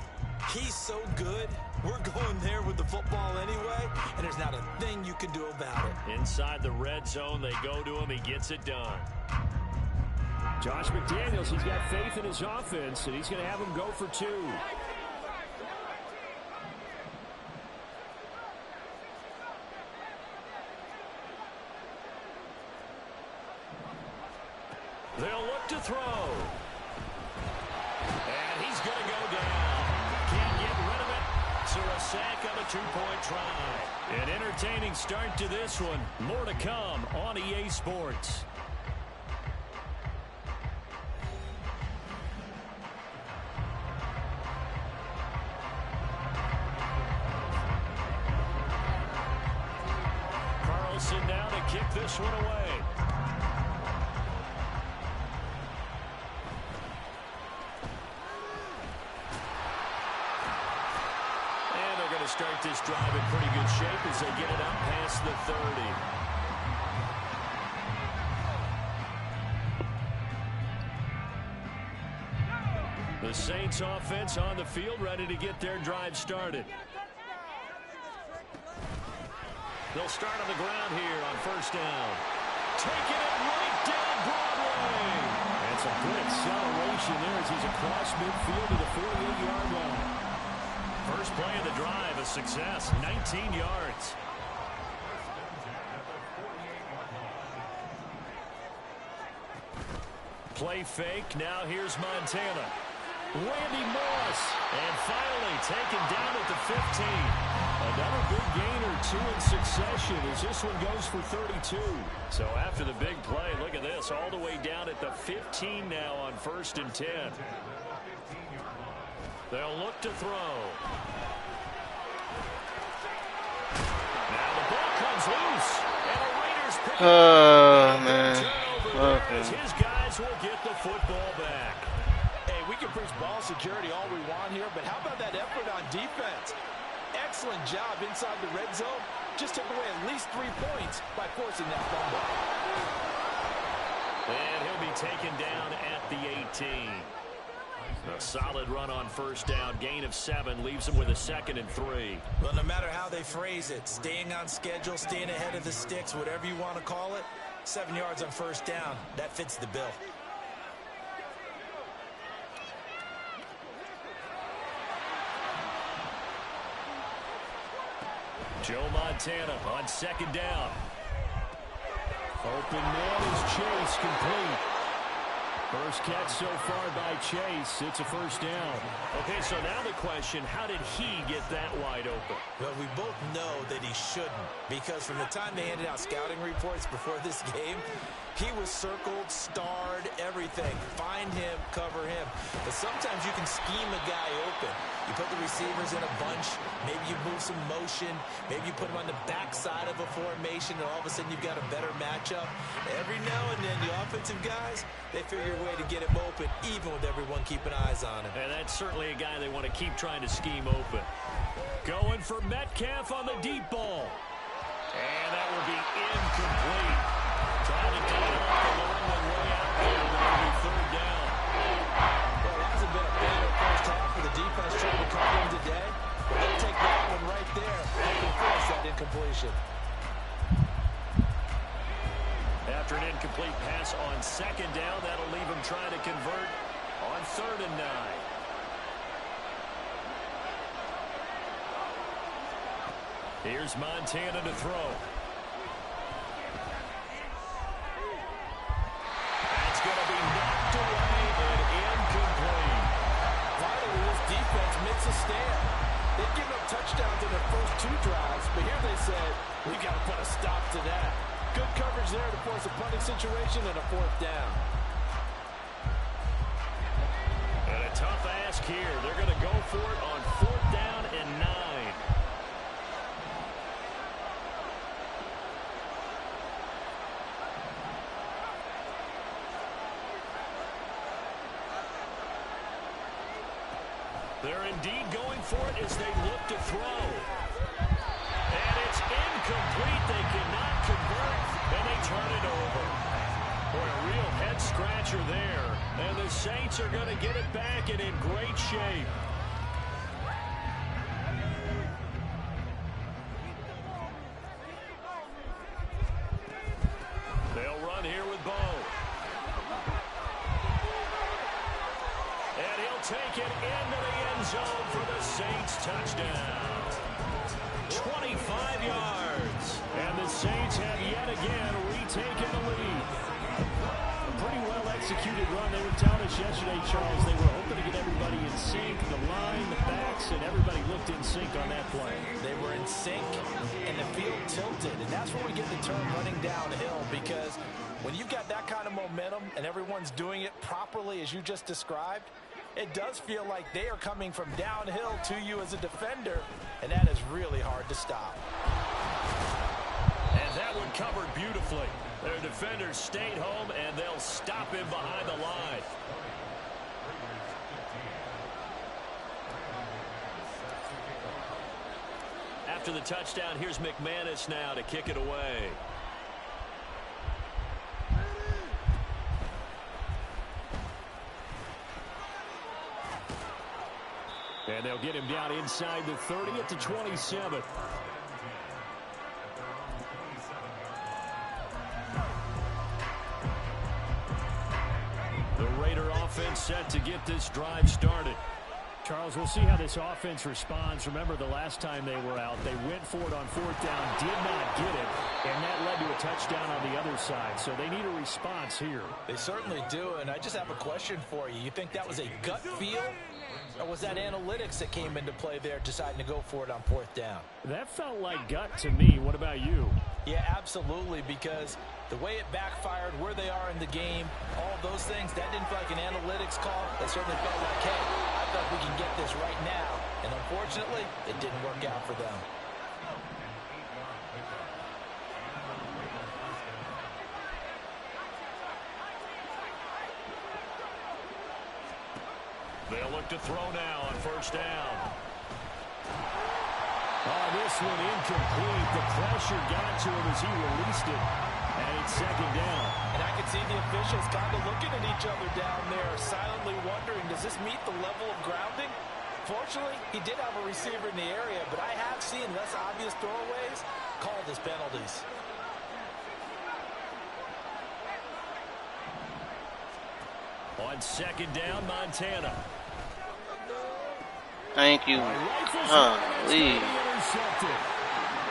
He's so good. We're going there with the football anyway, and there's not a thing you can do about it. Inside the red zone, they go to him. He gets it done. Josh McDaniels, he's got faith in his offense, and he's going to have him go for two. They'll look to throw. And he's going to go down. Can't get rid of it. So a sack on a two-point try. An entertaining start to this one. More to come on EA Sports. Carlson now to kick this one away. Start this drive in pretty good shape as they get it out past the 30. The Saints offense on the field ready to get their drive started. They'll start on the ground here on first down. taking it right down Broadway. And some good acceleration there as he's across midfield to the 48-yard line. First play of the drive, a success, 19 yards. Play fake, now here's Montana. Randy Moss, and finally taken down at the 15. Another big gain or two in succession as this one goes for 32. So after the big play, look at this, all the way down at the 15 now on 1st and 10. They'll look to throw. Now the ball comes loose, and the Raiders pick it up. Man. As his guys will get the football back. Hey, we can preach ball security all we want here, but how about that effort on defense? Excellent job inside the red zone. Just took away at least 3 points by forcing that fumble. And he'll be taken down at the 18. A solid run on 1st down. Gain of 7 leaves him with a 2nd and 3. Well, no matter how they phrase it, staying on schedule, staying ahead of the sticks, whatever you want to call it, 7 yards on 1st down. That fits the bill. Joe Montana on 2nd down. Open man is Chase, complete. First catch so far by Chase. It's a 1st down. Okay, so now the question, how did he get that wide open? Well, we both know that he shouldn't, because from the time they handed out scouting reports before this game, he was circled, starred, everything. Find him, cover him. But sometimes you can scheme a guy open. You put the receivers in a bunch. Maybe you move some motion. Maybe you put him on the backside of a formation, and all of a sudden you've got a better matchup. Every now and then, the offensive guys, they figure a way to get him open, even with everyone keeping eyes on him. And that's certainly a guy they want to keep trying to scheme open. Going for Metcalf on the deep ball. And that will be incomplete. Trying to tie it off the long one way out there. That'll be 3rd down. Well, it hasn't been a better first half for the defense trying to cover him today. But they'll take that one right there. They can force that incompletion. After an incomplete pass on 2nd down, that'll leave him trying to convert on 3rd and 9. Here's Montana to throw. That's going to be knocked away and incomplete. Finally, this defense makes a stand. They've given up touchdowns in their first 2 drives, but here they said, we've got to put a stop to that. Good coverage there to force a punting situation and a 4th down. And a tough ask here. They're going to go for it on 4th down and 9. They're indeed going for it as they look to throw. And it's incomplete. They cannot convert, and they turn it over. Boy, a real head-scratcher there. And the Saints are going to get it back and in great shape. They'll run here with Bo. And he'll take it into the end zone for the Saints touchdown. 25 yards. And the Saints have yet again retaken the lead. A pretty well-executed run. They were telling us yesterday, Charles, they were hoping to get everybody in sync, the line, the backs, and everybody looked in sync on that play. They were in sync, and the field tilted. And that's where we get the term running downhill, because when you've got that kind of momentum and everyone's doing it properly as you just described, it does feel like they are coming from downhill to you as a defender, and that is really hard to stop. And that one covered beautifully. Their defenders stayed home, and they'll stop him behind the line. After the touchdown, here's McManus now to kick it away. And they'll get him down inside the 30 at the 27. set to get this drive started. Charles, we'll see how this offense responds. Remember, the last time they were out, they went for it on 4th down, did not get it, and that led to a touchdown on the other side. So they need a response here. They certainly do, and I just have a question for you. You think that was a gut feel, or was that analytics that came into play there deciding to go for it on 4th down? That felt like gut to me. What about you? Yeah, absolutely, because the way it backfired, where they are in the game, all those things, that didn't feel like an analytics call. That certainly felt like, hey, I thought we can get this right now. And unfortunately, it didn't work out for them. They'll look to throw now on 1st down. Oh, this one incomplete. The pressure got to him as he released it. And it's 2nd down. And I can see the officials kind of looking at each other down there, silently wondering, does this meet the level of grounding? Fortunately, he did have a receiver in the area, but I have seen less obvious throwaways called as penalties. On 2nd down, Montana. Thank you. Leave.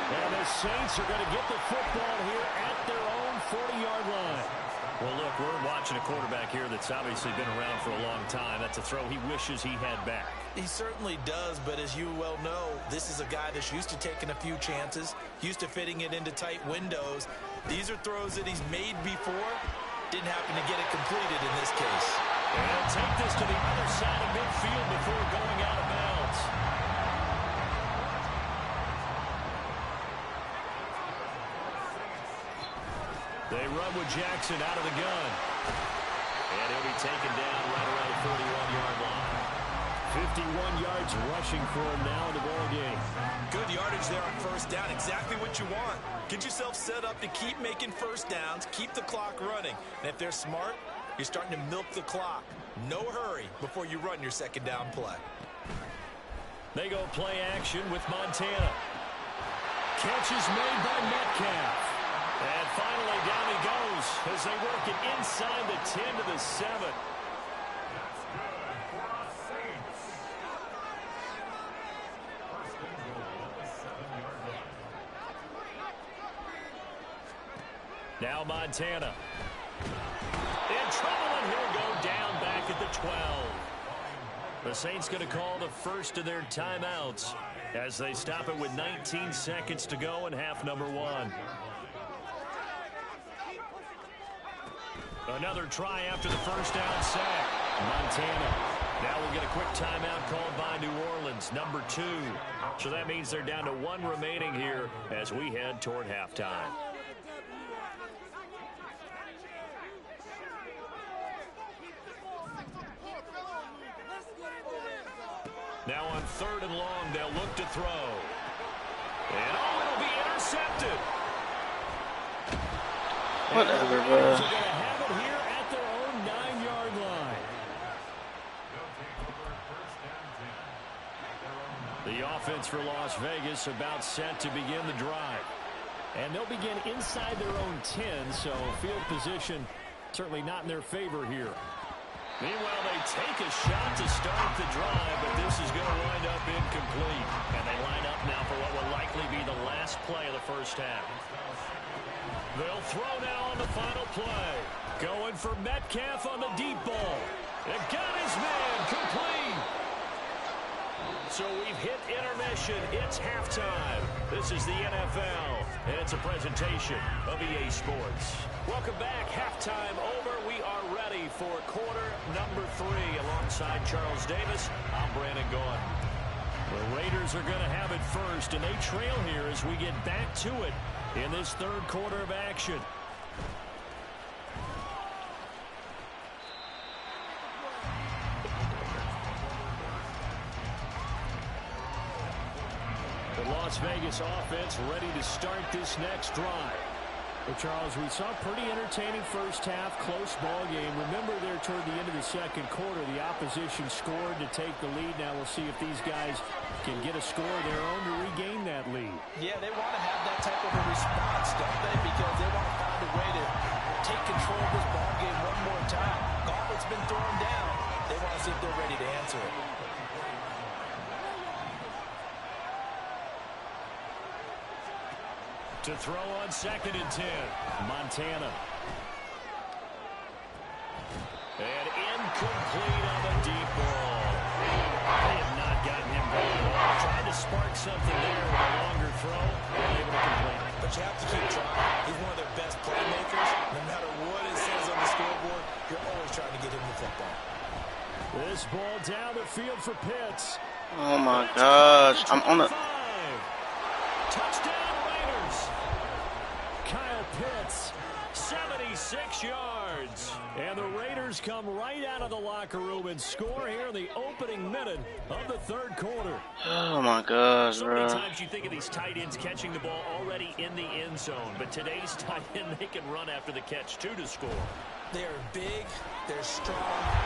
And the Saints are going to get the football here at their own 40-yard line. Well, look, we're watching a quarterback here that's obviously been around for a long time. That's a throw he wishes he had back. He certainly does, but as you well know, this is a guy that's used to taking a few chances, used to fitting it into tight windows. These are throws that he's made before. Didn't happen to get it completed in this case. And he'll take this to the other side of midfield before going out of bounds. They run with Jackson out of the gun. And he'll be taken down right around the 41-yard line. 51 yards rushing for him now in the ball game. Good yardage there on 1st down. Exactly what you want. Get yourself set up to keep making 1st downs, keep the clock running. And if they're smart, you're starting to milk the clock. No hurry before you run your 2nd down play. They go play action with Montana. Catch is made by Metcalf. And finally down he goes as they work it inside the 10 to the 7. Now Montana. In trouble, and he'll go down back at the 12. The Saints going to call the first of their timeouts as they stop it with 19 seconds to go in half number 1. Another try after the 1st down sack. Montana. Now we'll get a quick timeout called by New Orleans, number 2. So that means they're down to 1 remaining here as we head toward halftime. Now on 3rd and long, they'll look to throw. And it'll be intercepted. Whatever, They're bro. going to have it here at their own 9-yard line. The offense for Las Vegas about set to begin the drive. And they'll begin inside their own 10, so field position certainly not in their favor here. Meanwhile, they take a shot to start the drive, but this is going to wind up incomplete. And they line up now for what will likely be the last play of the 1st half. They'll throw now on the final play. Going for Metcalf on the deep ball. It got his man complete. So we've hit intermission. It's halftime. This is the NFL, and it's a presentation of EA Sports. Welcome back. Halftime over. We are ready for quarter number 3. Alongside Charles Davis, I'm Brandon Gaudin. The Raiders are going to have it first, and they trail here as we get back to it in this 3rd quarter of action. The Las Vegas offense ready to start this next drive. Well, Charles, we saw a pretty entertaining 1st half, close ball game. Remember there toward the end of the 2nd quarter, the opposition scored to take the lead. Now we'll see if these guys can get a score of their own to regain that lead. Yeah, they want to have that type of a response, don't they? Because they want to find a way to take control of this ball game one more time. Gauntlet's been thrown down. They want to see if they're ready to answer it. To throw on 2nd and 10. Montana. And incomplete on the deep ball. They have not gotten him going at all. Trying to spark something there with a longer throw. Unable to complete it. But you have to keep trying. He's one of their best playmakers. No matter what it says on the scoreboard, you're always trying to get him the football. This ball down the field for Pitts. Oh my gosh. I'm on the... Touchdown Raiders. Kyle Pitts, 76 yards. And the Raiders come right out of the locker room and score here in the opening minute of the 3rd quarter. Oh my gosh, so bro. many times you think of these tight ends catching the ball already in the end zone, but today's tight end, they can run after the catch too to score. They're big, they're strong,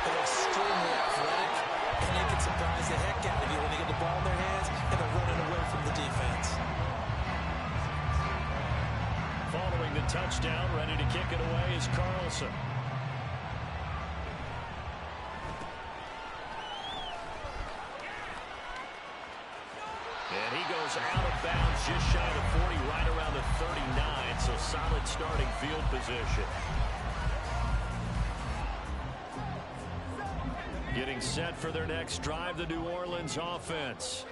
they're extremely athletic, and they can surprise the heck out of you when they get the ball in their hands and they're running away from the defense. Following the touchdown, ready to kick it away is Carlson. And he goes out of bounds just shy of 40, right around the 39, so solid starting field position. Getting set for their next drive, the New Orleans offense.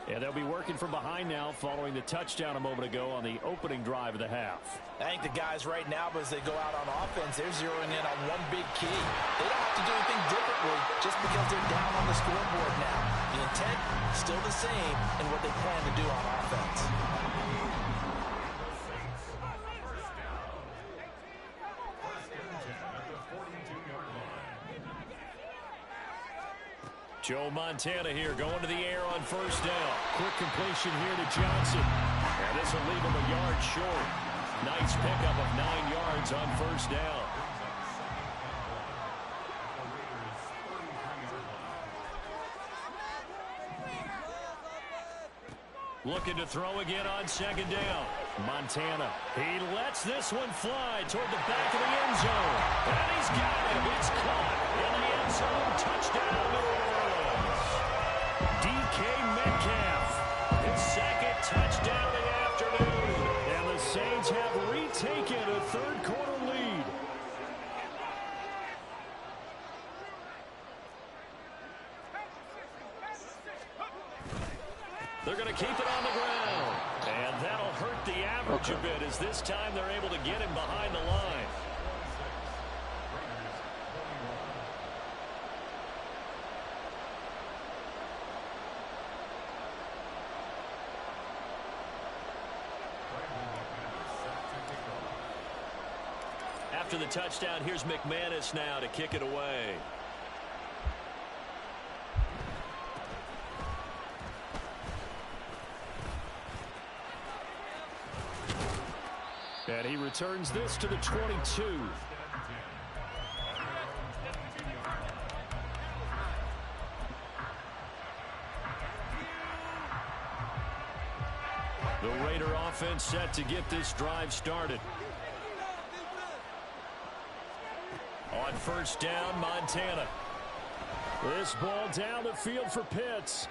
And they'll be working from behind now following the touchdown a moment ago on the opening drive of the half. I think the guys right now, as they go out on offense, they're zeroing in on one big key. They don't have to do anything differently just because they're down on the scoreboard now. The intent is still the same in what they plan to do on offense. Joe Montana here going to the air on 1st down. Quick completion here to Johnson. And this will leave him a yard short. Nice pickup of 9 yards on 1st down. Looking to throw again on 2nd down. Montana. He lets this one fly toward the back of the end zone. And he's got it. It's caught in the end zone. Touchdown, New Orleans. DK Metcalf. His 2nd touchdown of the afternoon. And the Saints have retaken a 3rd quarter lead. They're going to keep it on the ground. And that'll hurt the average a bit as this time they're able to get him behind the line. After the touchdown, here's McManus now to kick it away. And he returns this to the 22. The Raider offense set to get this drive started. On 1st down, Montana. This ball down the field for Pitts.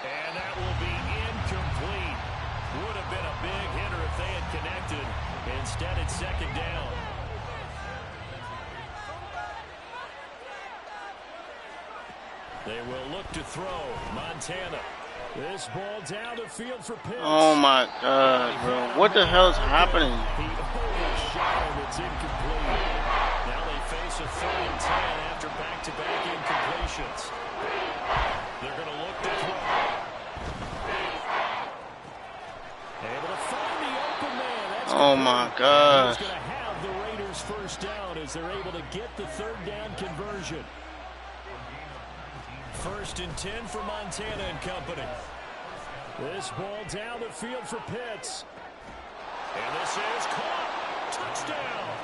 And that will be incomplete. Would have been a big hitter if they had connected. Instead, it's 2nd down. They will look to throw. Montana. This ball down the field for Pitts. Oh my God, bro. What the hell is happening? He overshot him. It's incomplete. Now they face a 3rd and 10 after back-to-back incompletions. They're going to look to throw. Able to find the open man. That's oh my gosh. He's going to have the Raiders 1st down as they're able to get the 3rd down conversion. 1st and 10 for Montana and company. This ball down the field for Pitts. And this is caught. Touchdown.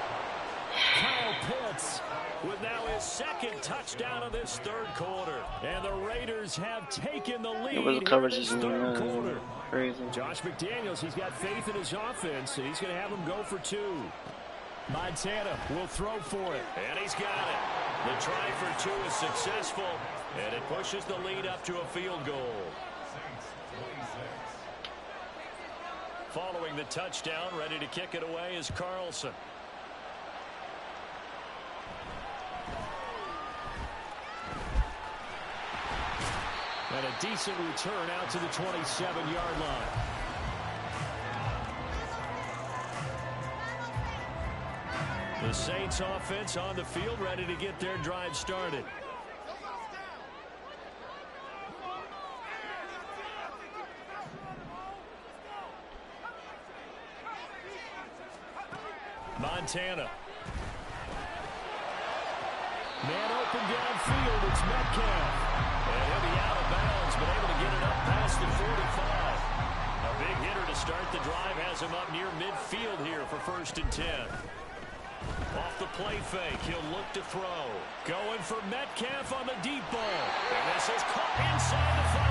Kyle Pitts with now his 2nd touchdown of this 3rd quarter. And the Raiders have taken the lead in this 3rd quarter. Crazy. Josh McDaniels, he's got faith in his offense, and he's going to have him go for 2. Montana will throw for it, and he's got it. The try for two is successful, and it pushes the lead up to a field goal. Following the touchdown, ready to kick it away is Carlson. And a decent return out to the 27-yard line. The Saints offense on the field, ready to get their drive started. Montana. Man open downfield, it's Metcalf. And he'll be out of bounds, but able to get it up past the 45. A big hitter to start the drive has him up near midfield here for 1st and 10. Off the play fake, he'll look to throw. Going for Metcalf on the deep ball. And this is caught inside the 5.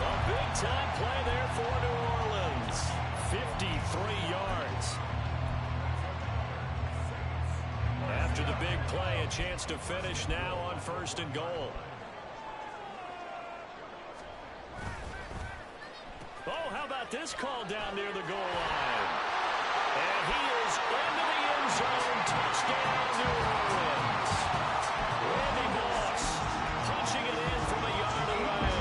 A big-time play there for New Orleans. 53 yards. After the big play, a chance to finish now on 1st and goal. Oh, how about this call down near the goal line? And he is into the end zone. Touchdown, New Orleans. Randy Moss punching it in from a yard away.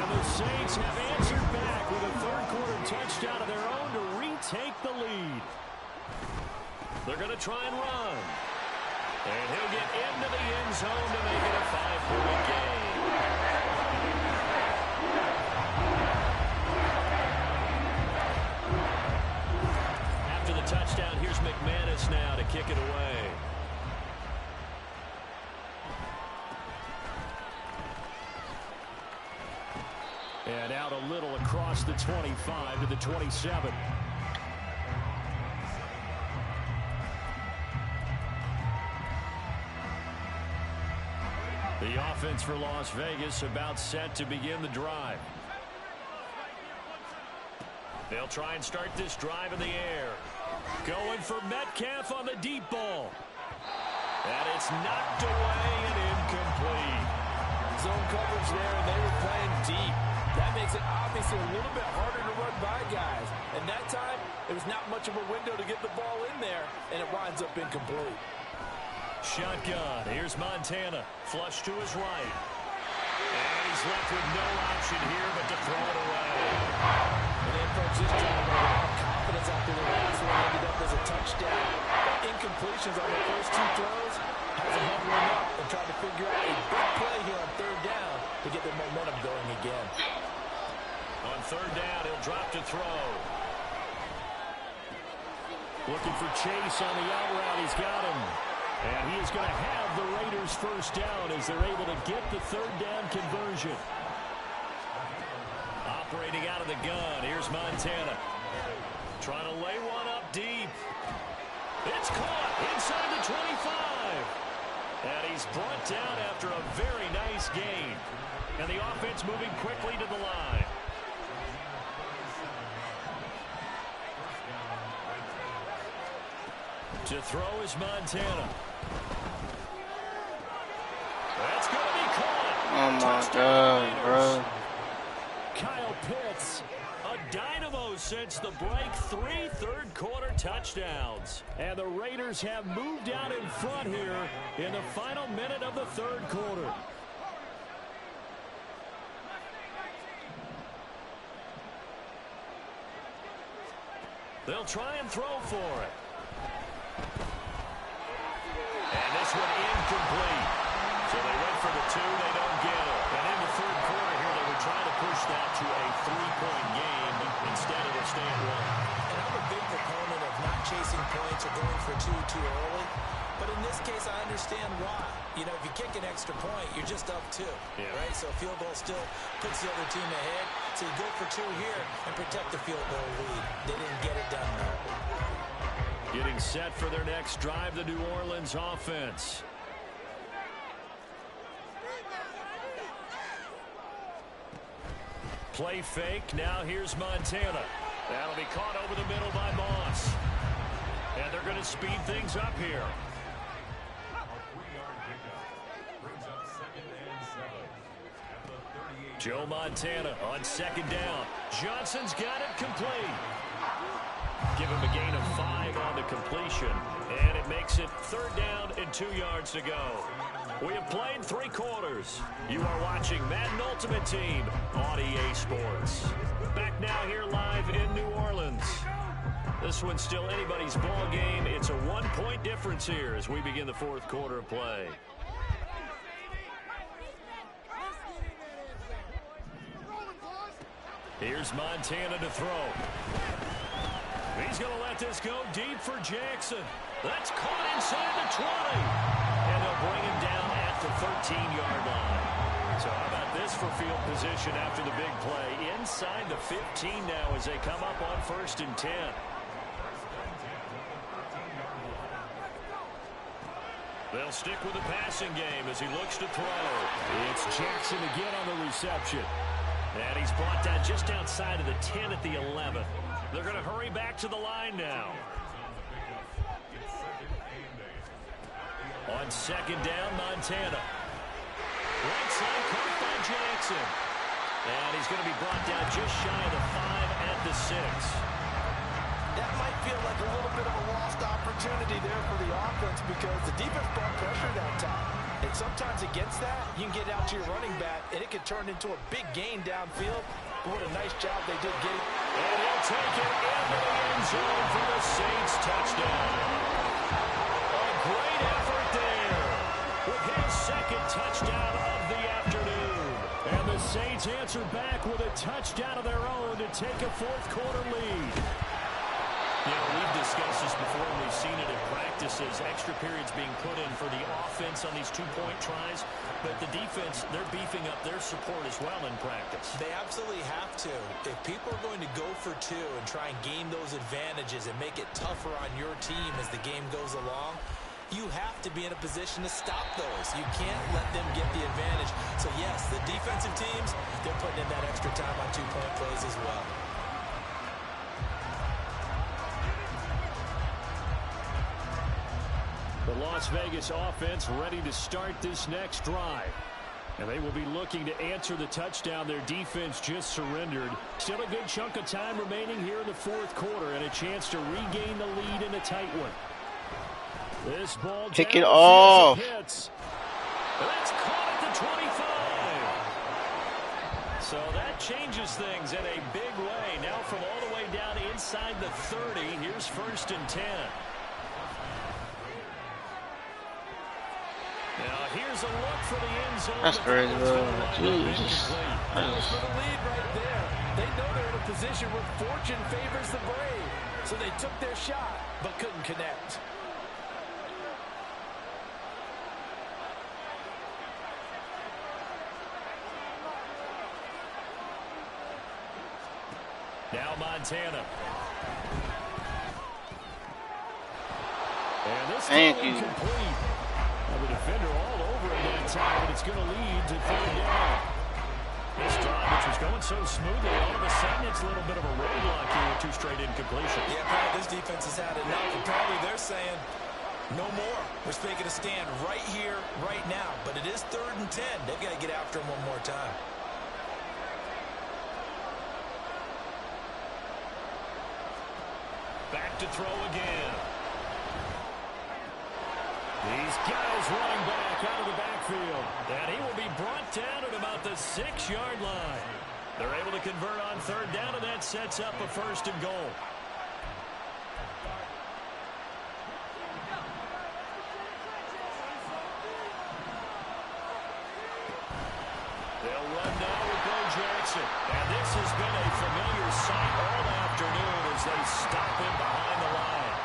And the Saints have answered back with a third-quarter touchdown of their own to retake the lead. They're going to try and run. And he'll get into the end zone to make it a 5-point game. After the touchdown, here's McManus now to kick it away. And out a little across the 25 to the 27. The offense for Las Vegas about set to begin the drive. They'll try and start this drive in the air. Going for Metcalf on the deep ball. And it's knocked away and incomplete. Zone coverage there, and they were playing deep. That makes it obviously a little bit harder to run by guys. And that time, it was not much of a window to get the ball in there, and it winds up incomplete. Shotgun. Here's Montana. Flush to his right. And he's left with no option here but to throw it away. And then folks just trying to have confidence after the last one ended up as a touchdown. But incompletions on the first two throws has a head one up and trying to figure out a big play here on 3rd down to get their momentum going again. On 3rd down, he'll drop to throw. Looking for Chase on the out route. He's got him. And he is going to have the Raiders' first down as they're able to get the 3rd down conversion. Operating out of the gun, here's Montana. Trying to lay one up deep. It's caught inside the 25. And he's brought down after a very nice gain. And the offense moving quickly to the line. To throw is Montana. That's going to be caught. Oh my God, bro. Kyle Pitts, a dynamo since the break. 3 third-quarter touchdowns. And the Raiders have moved out in front here in the final minute of the 3rd quarter. They'll try and throw for it. And this one incomplete. So they went for the 2, they don't get it. And in the 3rd quarter here, they were trying to push that to a 3-point game, but instead it'll stay at 1. And I'm a big proponent of not chasing points or going for 2 too early. But in this case, I understand why. You know, if you kick an extra point, you're just up 2, right? So a field goal still puts the other team ahead. So you go for 2 here and protect the field goal lead. They didn't get it done, though. Getting set for their next drive, the New Orleans offense. Play fake. Now here's Montana. That'll be caught over the middle by Moss. And they're going to speed things up here. Joe Montana on second down. Johnson's got it complete. Give him a gain of 5 on the completion, and it makes it 3rd down and 2 yards to go. We have played 3 quarters. You are watching Madden Ultimate Team on EA Sports. Back now here live in New Orleans. This one's still anybody's ball game. It's a 1-point difference here as we begin the 4th quarter of play. Here's Montana to throw. He's going to let this go deep for Jackson. That's caught inside the 20. And they'll bring him down at the 13-yard line. So how about this for field position after the big play? Inside the 15 now as they come up on 1st and 10. They'll stick with the passing game as he looks to throw. It's Jackson again on the reception. And he's brought down just outside of the 10 at the 11. They're going to hurry back to the line now. On 2nd down, Montana. Right side caught by Jackson. And he's going to be brought down just shy of the 5 at the 6. That might feel like a little bit of a lost opportunity there for the offense because the defense brought pressure that time. And sometimes against that, you can get out to your running back, and it can turn into a big gain downfield. But what a nice job they did getting. And he'll take it into the end zone for the Saints touchdown. A great effort there with his 2nd touchdown of the afternoon. And the Saints answer back with a touchdown of their own to take a 4th quarter lead. You know, we've discussed this before, and we've seen it in practices, extra periods being put in for the offense on these 2-point tries. But the defense, they're beefing up their support as well in practice. They absolutely have to. If people are going to go for 2 and try and gain those advantages and make it tougher on your team as the game goes along, you have to be in a position to stop those. You can't let them get the advantage. So, yes, the defensive teams, they're putting in that extra time on 2-point plays as well. The Las Vegas offense ready to start this next drive. And they will be looking to answer the touchdown their defense just surrendered. Still a good chunk of time remaining here in the 4th quarter and a chance to regain the lead in a tight one. This ball kick it off. That's caught at the 25. So that changes things in a big way. Now from all the way down inside the 30, here's 1st and 10. Now here's a look for the end zone. That's crazy, bro. Jesus. For the lead right there. They know they're in a position where fortune favors the brave. So they took their shot, but couldn't connect. Now Montana. And this Thank you. complete. The defender all over it that time, but it's going to lead to 3rd down. This drive, which was going so smoothly, all of a sudden it's a little bit of a roadblock here with 2 straight incompletions. Yeah, apparently this defense has had enough. Apparently they're saying, no more. We're making a stand right here, right now. But it is 3rd and 10. They've got to get after him one more time. Back to throw again. These guys running back out of the backfield. And he will be brought down at about the 6-yard line. They're able to convert on 3rd down, and that sets up a 1st and goal. They'll run now with Bo Jackson. And this has been a familiar sight all afternoon as they stop him behind the line.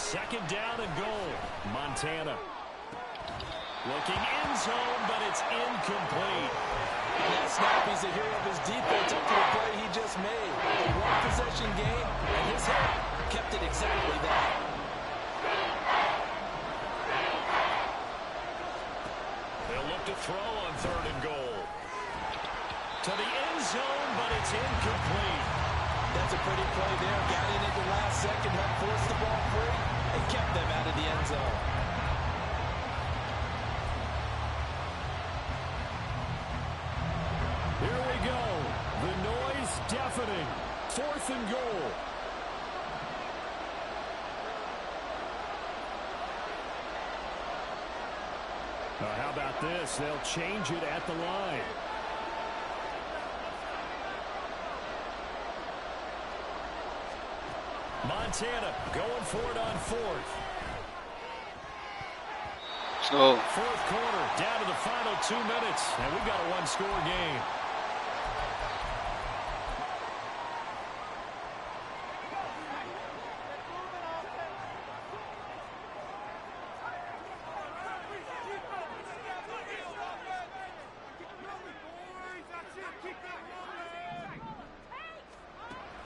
2nd down and goal. Montana. Looking end zone, but it's incomplete. And that snap, he's a hero of his defense up to the play he just made. A one-possession game, and his head kept it exactly that. They'll look to throw on 3rd and goal. To the end zone, but it's incomplete. That's a pretty play there. Got in at the last second, helped force the ball free, and kept them out of the end zone. Here we go. The noise deafening. 4th and goal. How about this? They'll change it at the line. Montana going for it on 4th. So 4th quarter, down to the final 2 minutes, and we've got a one-score game.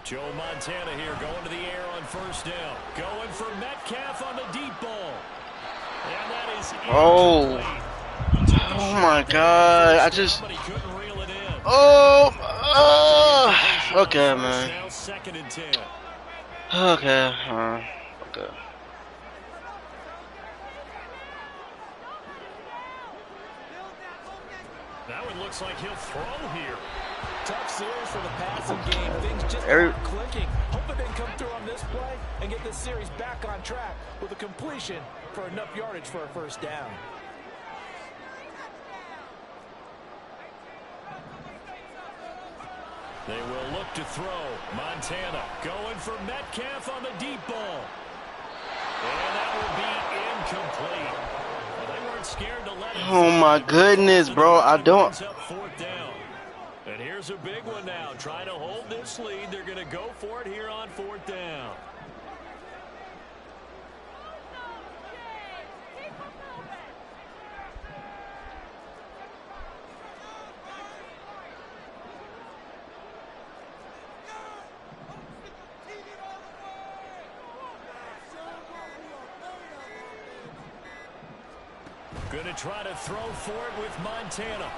Joe Montana here going to the air on 1st down. Going for Metcalf on the deep ball. And that is oh my God! I just couldn't reel it in. Okay, man. Now 2nd and 10. Okay, okay. That one looks like he'll throw here. Tough series for the passing game. Things just aren't clicking. Hoping they can come through on this play and get this series back on track with a completion for enough yardage for a 1st down. They will look to throw. Montana going for Metcalf on the deep ball. And that will be incomplete. Well, they weren't scared to let it. Oh my goodness, bro. I don't. 4th down. And here's a big one now. Trying to hold this lead. They're going to go for it here on 4th down. Going to try to throw for it with Montana.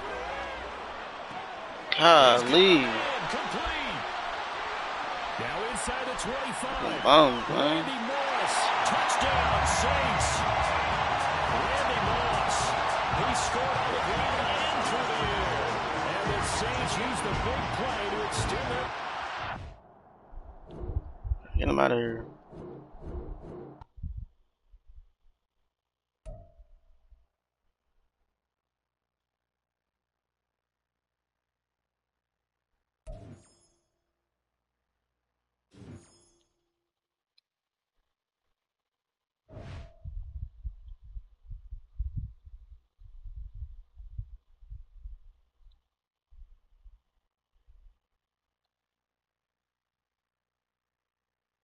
Golly. Complete. Now inside the 25. Man. Randy Moss. Touchdown, Saints. Randy Moss. He scored on the ground and through the air. And the Saints use the big play to extend their... Get him out of here.